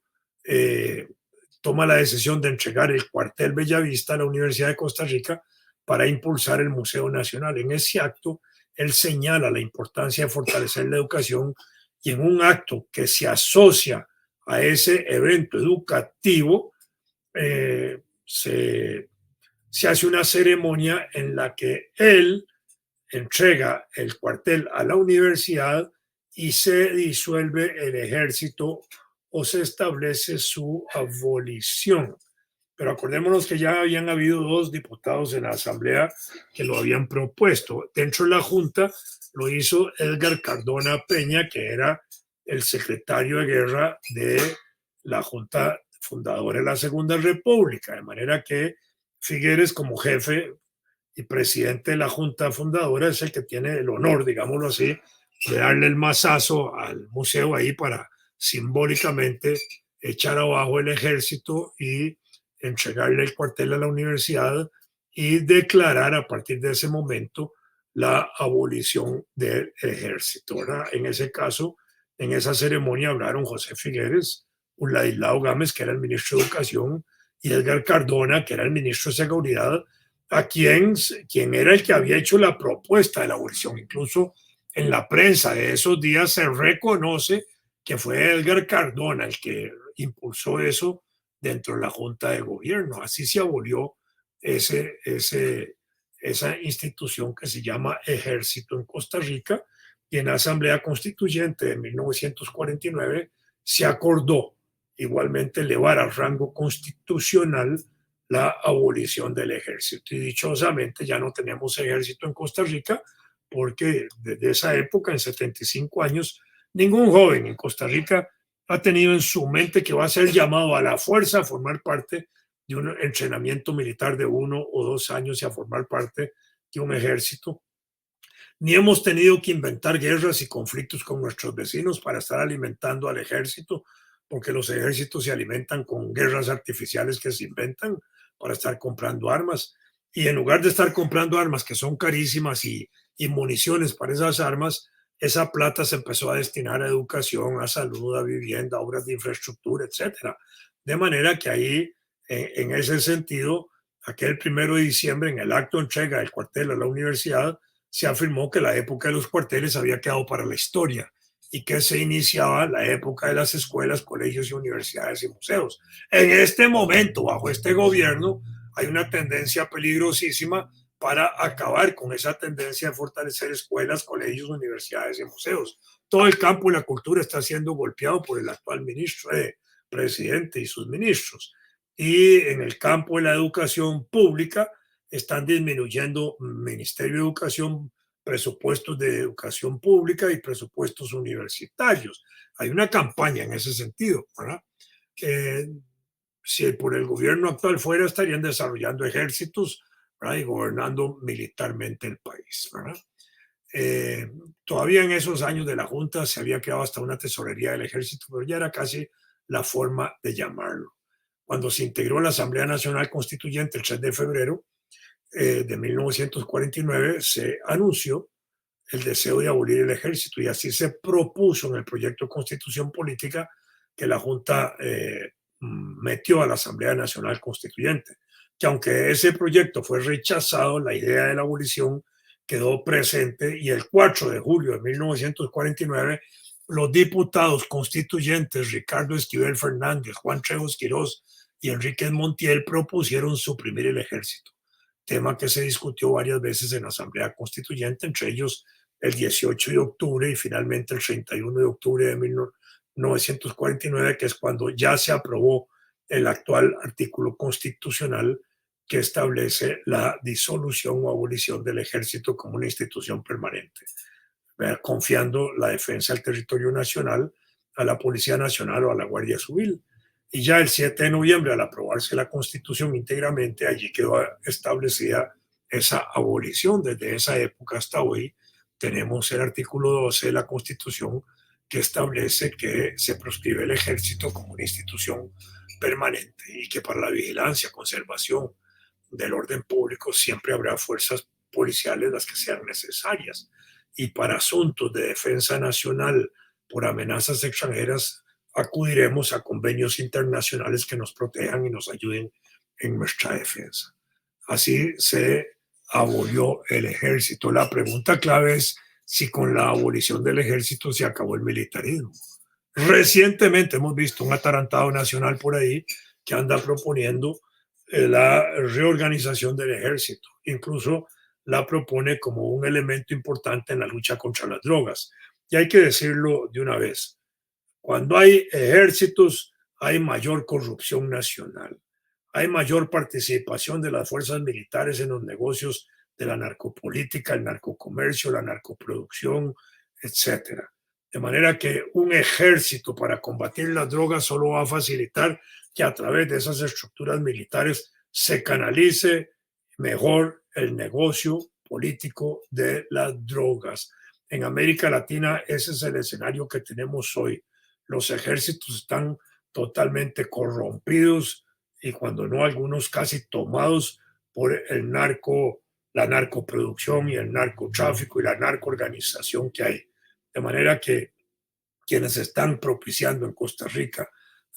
toma la decisión de entregar el cuartel Bellavista a la Universidad de Costa Rica para impulsar el Museo Nacional. En ese acto, él señala la importancia de fortalecer la educación y en un acto que se asocia a ese evento educativo, se hace una ceremonia en la que él entrega el cuartel a la universidad y se disuelve el ejército o se establece su abolición. Pero acordémonos que ya habían habido 2 diputados en la Asamblea que lo habían propuesto. Dentro de la Junta lo hizo Edgar Cardona Peña, que era el secretario de guerra de la Junta fundadora de la Segunda República, de manera que Figueres, como jefe y presidente de la Junta fundadora, es el que tiene el honor, digámoslo así, de darle el mazazo al museo ahí para simbólicamente echar abajo el ejército y entregarle el cuartel a la universidad y declarar a partir de ese momento la abolición del ejército, ¿verdad? En ese caso, en esa ceremonia hablaron José Figueres, Ladislao Gámez, que era el ministro de Educación, y Edgar Cardona, que era el ministro de Seguridad, a quien era el que había hecho la propuesta de la abolición. Incluso en la prensa de esos días se reconoce que fue Edgar Cardona el que impulsó eso dentro de la Junta de Gobierno. Así se abolió esa institución que se llama Ejército en Costa Rica, y en la Asamblea Constituyente de 1949 se acordó igualmente elevar al rango constitucional la abolición del ejército. Y dichosamente ya no tenemos ejército en Costa Rica, porque desde esa época, en 75 años, ningún joven en Costa Rica ha tenido en su mente que va a ser llamado a la fuerza a formar parte de un entrenamiento militar de 1 o 2 años y a formar parte de un ejército. Ni hemos tenido que inventar guerras y conflictos con nuestros vecinos para estar alimentando al ejército, porque los ejércitos se alimentan con guerras artificiales que se inventan para estar comprando armas. Y en lugar de estar comprando armas que son carísimas y municiones para esas armas, esa plata se empezó a destinar a educación, a salud, a vivienda, a obras de infraestructura, etc. De manera que ahí, en ese sentido, aquel 1 de diciembre, en el acto de entrega del cuartel a la universidad, se afirmó que la época de los cuarteles había quedado para la historia y que se iniciaba la época de las escuelas, colegios y universidades y museos. En este momento, bajo este gobierno, hay una tendencia peligrosísima para acabar con esa tendencia de fortalecer escuelas, colegios, universidades y museos. Todo el campo de la cultura está siendo golpeado por el actual presidente y sus ministros. Y en el campo de la educación pública están disminuyendo Ministerio de Educación, presupuestos de educación pública y presupuestos universitarios. Hay una campaña en ese sentido, ¿verdad? Si por el gobierno actual fuera, estarían desarrollando ejércitos, ¿verdad? Y gobernando militarmente el país, ¿verdad? Todavía en esos años de la Junta se había creado hasta una tesorería del ejército, pero ya era casi la forma de llamarlo. Cuando se integró la Asamblea Nacional Constituyente el 3 de febrero de 1949, se anunció el deseo de abolir el ejército y así se propuso en el proyecto de Constitución Política que la Junta metió a la Asamblea Nacional Constituyente, que aunque ese proyecto fue rechazado, la idea de la abolición quedó presente y el 4 de julio de 1949 los diputados constituyentes Ricardo Esquivel Fernández, Juan Trejos Quirós y Enríquez Montiel propusieron suprimir el ejército, tema que se discutió varias veces en la Asamblea Constituyente, entre ellos el 18 de octubre y finalmente el 31 de octubre de 1949, que es cuando ya se aprobó el actual artículo constitucional que establece la disolución o abolición del ejército como una institución permanente, confiando la defensa del territorio nacional a la Policía Nacional o a la Guardia Civil. Y ya el 7 de noviembre, al aprobarse la Constitución íntegramente, allí quedó establecida esa abolición. Desde esa época hasta hoy tenemos el artículo 12 de la Constitución que establece que se proscribe el ejército como una institución permanente y que para la vigilancia, conservación del orden público siempre habrá fuerzas policiales las que sean necesarias. Y para asuntos de defensa nacional por amenazas extranjeras, acudiremos a convenios internacionales que nos protejan y nos ayuden en nuestra defensa. Así se abolió el ejército. La pregunta clave es si con la abolición del ejército se acabó el militarismo. Recientemente hemos visto un atarantado nacional por ahí que anda proponiendo la reorganización del ejército. Incluso la propone como un elemento importante en la lucha contra las drogas. Y hay que decirlo de una vez, cuando hay ejércitos hay mayor corrupción nacional, hay mayor participación de las fuerzas militares en los negocios de la narcopolítica, el narcocomercio, la narcoproducción, etcétera. De manera que un ejército para combatir las drogas solo va a facilitar que a través de esas estructuras militares se canalice mejor el negocio político de las drogas. En América Latina ese es el escenario que tenemos hoy. Los ejércitos están totalmente corrompidos y cuando no algunos casi tomados por el narco, la narcoproducción y el narcotráfico y la narcoorganización que hay. De manera que quienes están propiciando en Costa Rica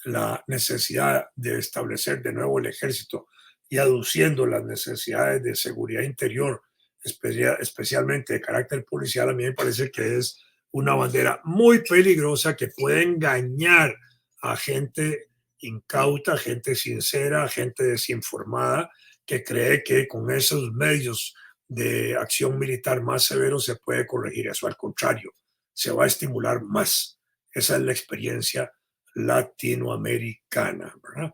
la necesidad de establecer de nuevo el ejército y aduciendo las necesidades de seguridad interior, especialmente de carácter policial, a mí me parece que es una bandera muy peligrosa que puede engañar a gente incauta, gente sincera, gente desinformada, que cree que con esos medios de acción militar más severos se puede corregir eso. Al contrario, se va a estimular más. Esa es la experiencia latinoamericana, ¿verdad?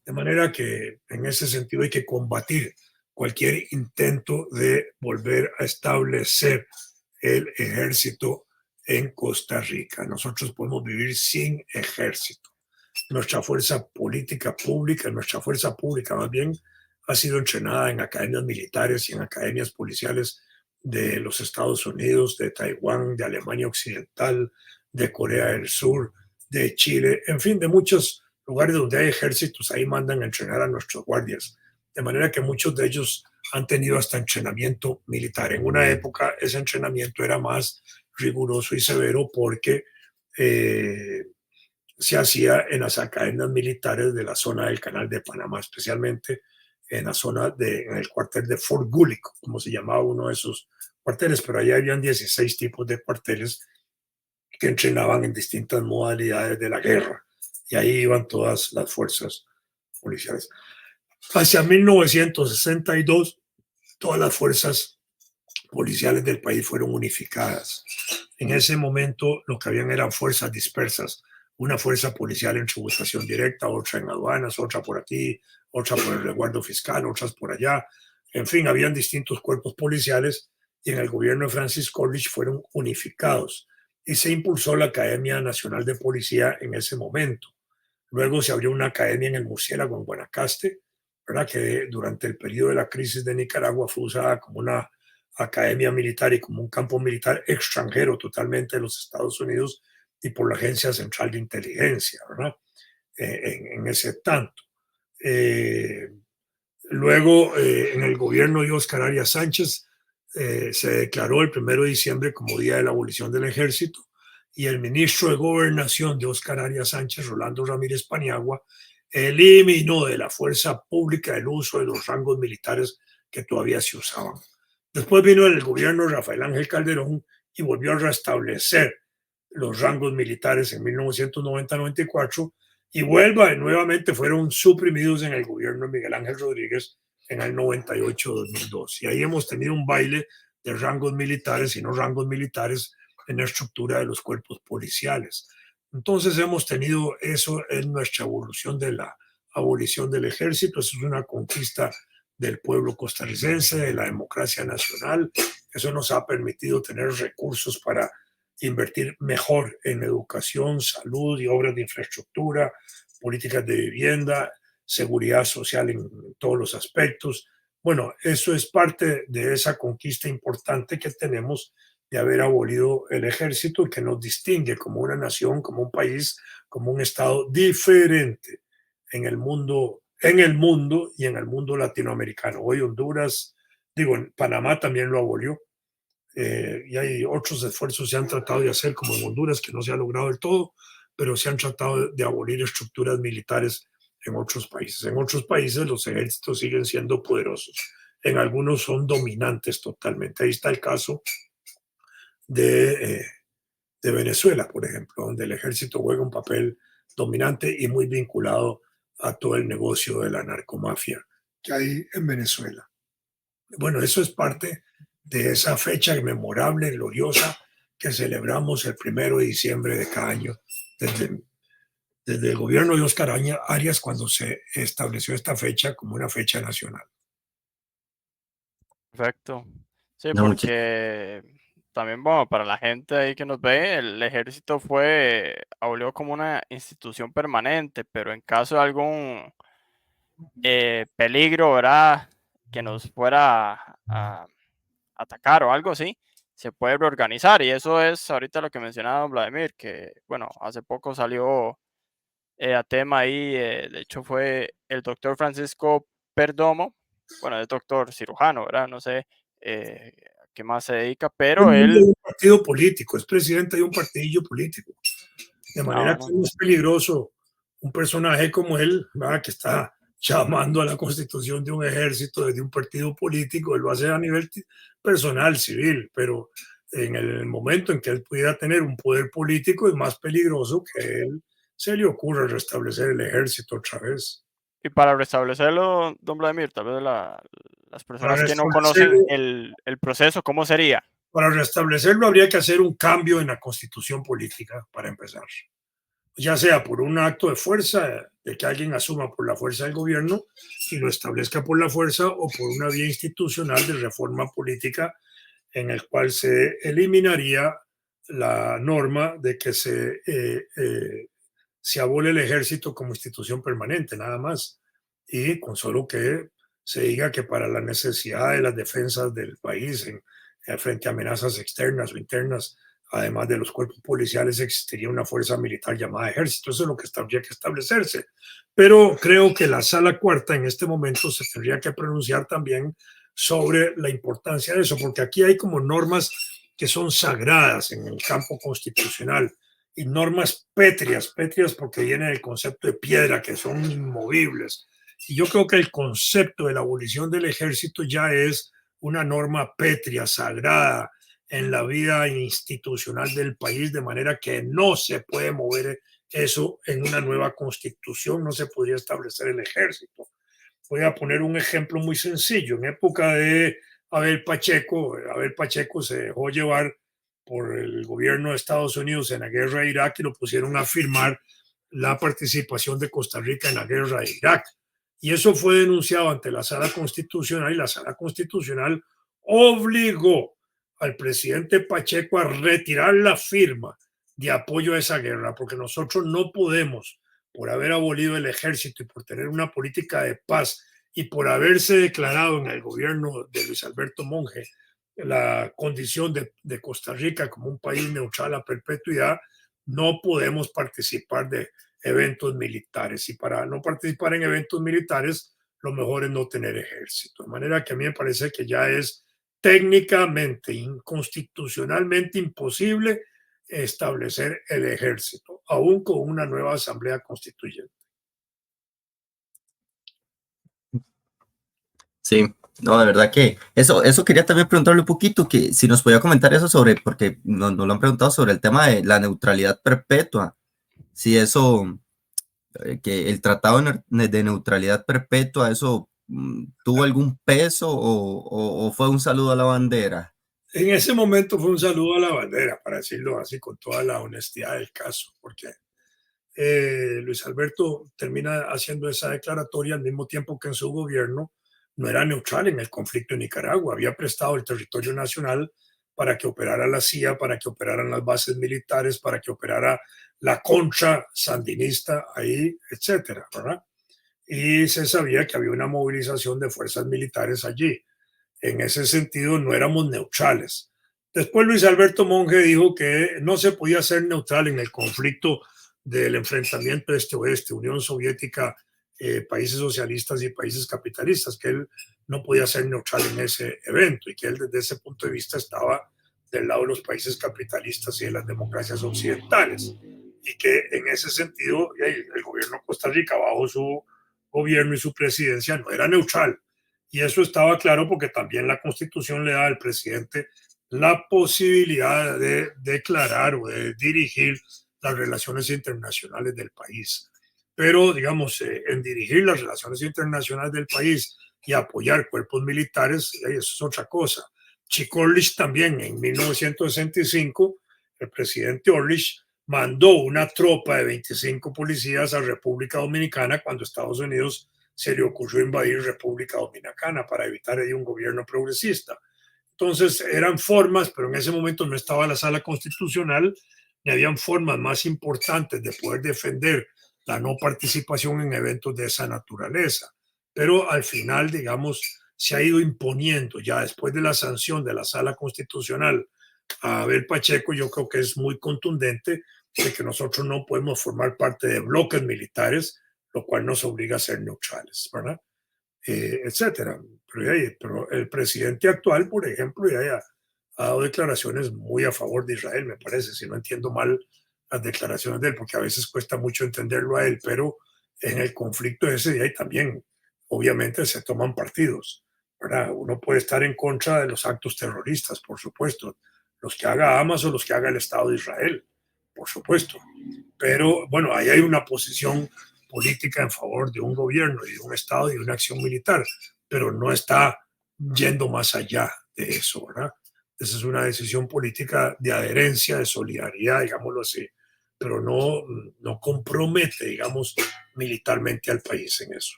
De manera que en ese sentido hay que combatir cualquier intento de volver a establecer el ejército en Costa Rica. Nosotros podemos vivir sin ejército. Nuestra fuerza política pública, nuestra fuerza pública más bien, ha sido entrenada en academias militares y en academias policiales de los Estados Unidos, de Taiwán, de Alemania Occidental, de Corea del Sur, de Chile, en fin, de muchos lugares donde hay ejércitos, ahí mandan a entrenar a nuestros guardias. De manera que muchos de ellos han tenido hasta entrenamiento militar. En una época ese entrenamiento era más riguroso y severo porque se hacía en las academias militares de la zona del Canal de Panamá, especialmente en la zona en el cuartel de Fort Gullico, como se llamaba uno de esos cuarteles, pero allá habían 16 tipos de cuarteles que entrenaban en distintas modalidades de la guerra, y ahí iban todas las fuerzas policiales. Hacia 1962, todas las fuerzas policiales del país fueron unificadas. En ese momento lo que habían eran fuerzas dispersas, una fuerza policial en tributación directa, otra en aduanas, otra por aquí, otra por el resguardo fiscal, otras por allá. En fin, habían distintos cuerpos policiales y en el gobierno de Francis Corliss fueron unificados y se impulsó la Academia Nacional de Policía en ese momento. Luego se abrió una academia en el Murciélago, en Guanacaste, ¿verdad? Que durante el periodo de la crisis de Nicaragua fue usada como una academia militar y como un campo militar extranjero totalmente de los Estados Unidos y por la Agencia Central de Inteligencia, ¿verdad? En ese tanto. Luego, en el gobierno de Óscar Arias Sánchez, se declaró el 1 de diciembre como Día de la Abolición del Ejército y el ministro de Gobernación de Óscar Arias Sánchez, Rolando Ramírez Paniagua, eliminó de la fuerza pública el uso de los rangos militares que todavía se usaban. Después vino el gobierno de Rafael Ángel Calderón y volvió a restablecer los rangos militares en 1990-94 y nuevamente fueron suprimidos en el gobierno de Miguel Ángel Rodríguez en el 98-2002. Y ahí hemos tenido un baile de rangos militares y no rangos militares en la estructura de los cuerpos policiales. Entonces hemos tenido eso en nuestra evolución de la abolición del ejército. Eso es una conquista del pueblo costarricense, de la democracia nacional. Eso nos ha permitido tener recursos para invertir mejor en educación, salud y obras de infraestructura, políticas de vivienda, seguridad social en todos los aspectos. Bueno, eso es parte de esa conquista importante que tenemos de haber abolido el ejército y que nos distingue como una nación, como un país, como un estado diferente en el mundo y en el mundo latinoamericano. Hoy Honduras, en Panamá también lo abolió. Y hay otros esfuerzos que se han tratado de hacer, como en Honduras, que no se ha logrado del todo, pero se han tratado de abolir estructuras militares en otros países. En otros países los ejércitos siguen siendo poderosos. en algunos son dominantes totalmente. Ahí está el caso de, de Venezuela, por ejemplo, donde el ejército juega un papel dominante y muy vinculado a todo el negocio de la narcomafia que hay en Venezuela. Bueno, eso es parte de esa fecha memorable, gloriosa, que celebramos el 1 de diciembre de cada año, desde el gobierno de Oscar Arias, cuando se estableció esta fecha como una fecha nacional. Perfecto. Sí, No, mucha- porque también, bueno, para la gente ahí que nos ve, el ejército fue abolido como una institución permanente, pero en caso de algún peligro, ¿verdad? Que nos fuera a atacar o algo así, se puede reorganizar. Y eso es ahorita lo que mencionaba don Vladimir, que, bueno, hace poco salió a tema ahí, de hecho fue el doctor Francisco Perdomo, bueno, es doctor cirujano, ¿verdad? No sé a qué más se dedica, Es pero miembro de él, un partido político, es presidente de un partidillo político. De manera que bueno, es más peligroso un personaje como él, ¿verdad? Que está llamando a la constitución de un ejército desde un partido político. Él lo hace a nivel personal, civil, pero en el momento en que él pudiera tener un poder político es más peligroso que él se le ocurra restablecer el ejército otra vez. y para restablecerlo, don Vladimir, tal vez las Para personas que no conocen restablecerlo, el proceso, ¿cómo sería? para restablecerlo habría que hacer un cambio en la constitución política para empezar, ya sea por un acto de fuerza, de que alguien asuma por la fuerza del gobierno y lo establezca por la fuerza, o por una vía institucional de reforma política en el cual se eliminaría la norma de que se abole el ejército como institución permanente, nada más, y con solo que se diga que para la necesidad de las defensas del país frente a amenazas externas o internas, además de los cuerpos policiales, existiría una fuerza militar llamada ejército. Eso es lo que tendría que establecerse. Pero creo que la sala cuarta en este momento se tendría que pronunciar también sobre la importancia de eso, porque aquí hay como normas que son sagradas en el campo constitucional y normas pétreas, pétreas porque viene del concepto de piedra, que son inmovibles. Y yo creo que el concepto de la abolición del ejército ya es una norma pétrea, sagrada en la vida institucional del país, de manera que no se puede mover eso en una nueva constitución, no se podría establecer el ejército. Voy a poner un ejemplo muy sencillo. En época de Abel Pacheco se dejó llevar por el gobierno de Estados Unidos en la guerra de Irak y lo pusieron a firmar la participación de Costa Rica en la guerra de Irak. Y eso fue denunciado ante la Sala Constitucional y la Sala Constitucional obligó al presidente Pacheco a retirar la firma de apoyo a esa guerra, porque nosotros no podemos, por haber abolido el ejército y por tener una política de paz y por haberse declarado en el gobierno de Luis Alberto Monge la condición de Costa Rica como un país neutral a perpetuidad, no podemos participar de eventos militares. Y para no participar en eventos militares, lo mejor es no tener ejército. De manera que a mí me parece que ya es técnicamente, inconstitucionalmente imposible establecer el ejército, aún con una nueva asamblea constituyente. Sí, no, de verdad que eso quería también preguntarle un poquito, que si nos podía comentar eso sobre, porque nos lo han preguntado sobre el tema de la neutralidad perpetua, si eso, que el tratado de neutralidad perpetua, eso tuvo algún peso o fue un saludo a la bandera. En ese momento fue un saludo a la bandera, para decirlo así, con toda la honestidad del caso, porque Luis Alberto termina haciendo esa declaratoria al mismo tiempo que en su gobierno no era neutral en el conflicto en Nicaragua, había prestado el territorio nacional para que operara la CIA, para que operaran las bases militares, para que operara la contra sandinista ahí, etcétera, ¿verdad? Y se sabía que había una movilización de fuerzas militares allí. En ese sentido, no éramos neutrales. Después Luis Alberto Monge dijo que no se podía ser neutral en el conflicto del enfrentamiento este-oeste, Unión Soviética, países socialistas y países capitalistas, que él no podía ser neutral en ese evento y que él desde ese punto de vista estaba del lado de los países capitalistas y de las democracias occidentales. Y que en ese sentido el gobierno de Costa Rica, bajo su gobierno y su presidencia, no era neutral. Y eso estaba claro porque también la Constitución le da al presidente la posibilidad de declarar o de dirigir las relaciones internacionales del país. Pero, digamos, en dirigir las relaciones internacionales del país y apoyar cuerpos militares, eso es otra cosa. Chico Orlich también, en 1965, el presidente Orlich mandó una tropa de 25 policías a República Dominicana cuando Estados Unidos se le ocurrió invadir República Dominicana para evitar ahí un gobierno progresista. Entonces eran formas, pero en ese momento no estaba la sala constitucional, ni habían formas más importantes de poder defender la no participación en eventos de esa naturaleza. Pero al final, digamos, se ha ido imponiendo ya después de la sanción de la sala constitucional a Abel Pacheco. Yo creo que es muy contundente de que nosotros no podemos formar parte de bloques militares, lo cual nos obliga a ser neutrales, ¿verdad? Etcétera. Pero el presidente actual, por ejemplo, ya ha dado declaraciones muy a favor de Israel, me parece, si no entiendo mal las declaraciones de él, porque a veces cuesta mucho entenderlo a él, pero en el conflicto ese de ahí también, obviamente, se toman partidos, ¿verdad? Uno puede estar en contra de los actos terroristas, por supuesto, los que haga Hamas o los que haga el Estado de Israel, por supuesto. Pero bueno, ahí hay una posición política en favor de un gobierno y de un Estado y de una acción militar, pero no está yendo más allá de eso, ¿verdad? Esa es una decisión política de adherencia, de solidaridad, digámoslo así, pero no compromete, digamos, militarmente al país en eso.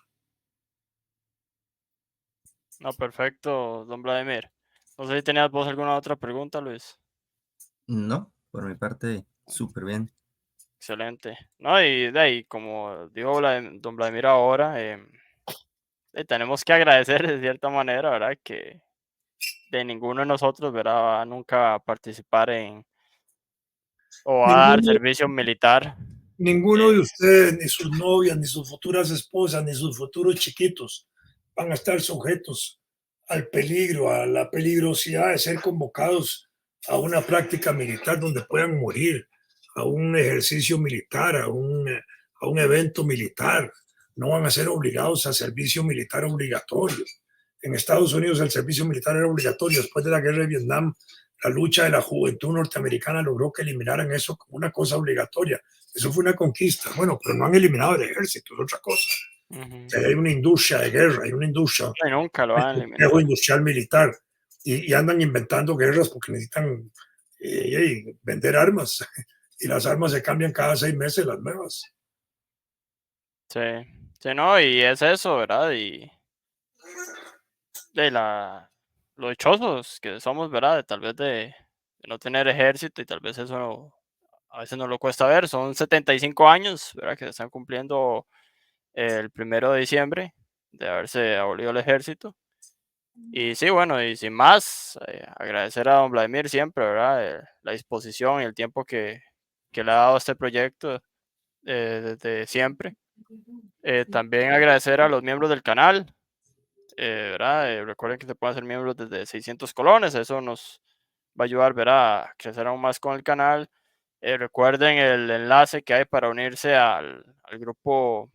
No, perfecto, don Vladimir. No sé si tenías vos alguna otra pregunta, Luis. No, por mi parte, súper bien. Excelente. No, y de ahí, como dijo don Vladimir ahora, tenemos que agradecer de cierta manera, ¿verdad? Que de ninguno de nosotros, ¿verdad? Va a nunca participar o va a dar Ninguno, servicio militar. ninguno de ustedes, ni sus novias, ni sus futuras esposas, ni sus futuros chiquitos van a estar sujetos al peligro, a la peligrosidad de ser convocados a una práctica militar donde puedan morir, a un ejercicio militar, a un evento militar. No van a ser obligados a servicio militar obligatorio. En Estados Unidos el servicio militar era obligatorio. Después de la guerra de Vietnam, la lucha de la juventud norteamericana logró que eliminaran eso como una cosa obligatoria. Eso fue una conquista. Bueno, pero no han eliminado el ejército, es otra cosa. Hay una industria de guerra, hay una industria, Y nunca lo van a un eliminar. complejo industrial militar, y andan inventando guerras porque necesitan vender armas, y las armas se cambian cada 6 meses, las nuevas. Sí, sí, no, y es eso, ¿verdad? Y de lo dichosos que somos, ¿verdad? Tal vez de no tener ejército, y tal vez eso a veces nos lo cuesta ver. Son 75 años, ¿verdad? Que se están cumpliendo el 1 de diciembre de haberse abolido el ejército. Y sí, bueno, y sin más, agradecer a don Vladimir siempre, ¿verdad? La disposición y el tiempo que le ha dado a este proyecto desde siempre. También agradecer a los miembros del canal, ¿verdad? Recuerden que se pueden hacer miembros desde 600 colones, eso nos va a ayudar, ¿verdad? A crecer aún más con el canal. Recuerden el enlace que hay para unirse al grupo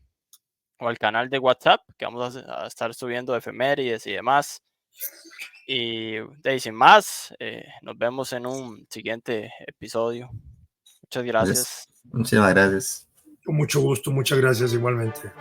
o al canal de WhatsApp, que vamos a estar subiendo efemérides y demás. Y de ahí, sin más, nos vemos en un siguiente episodio. Muchas gracias. Muchísimas gracias. Con mucho gusto, muchas gracias igualmente.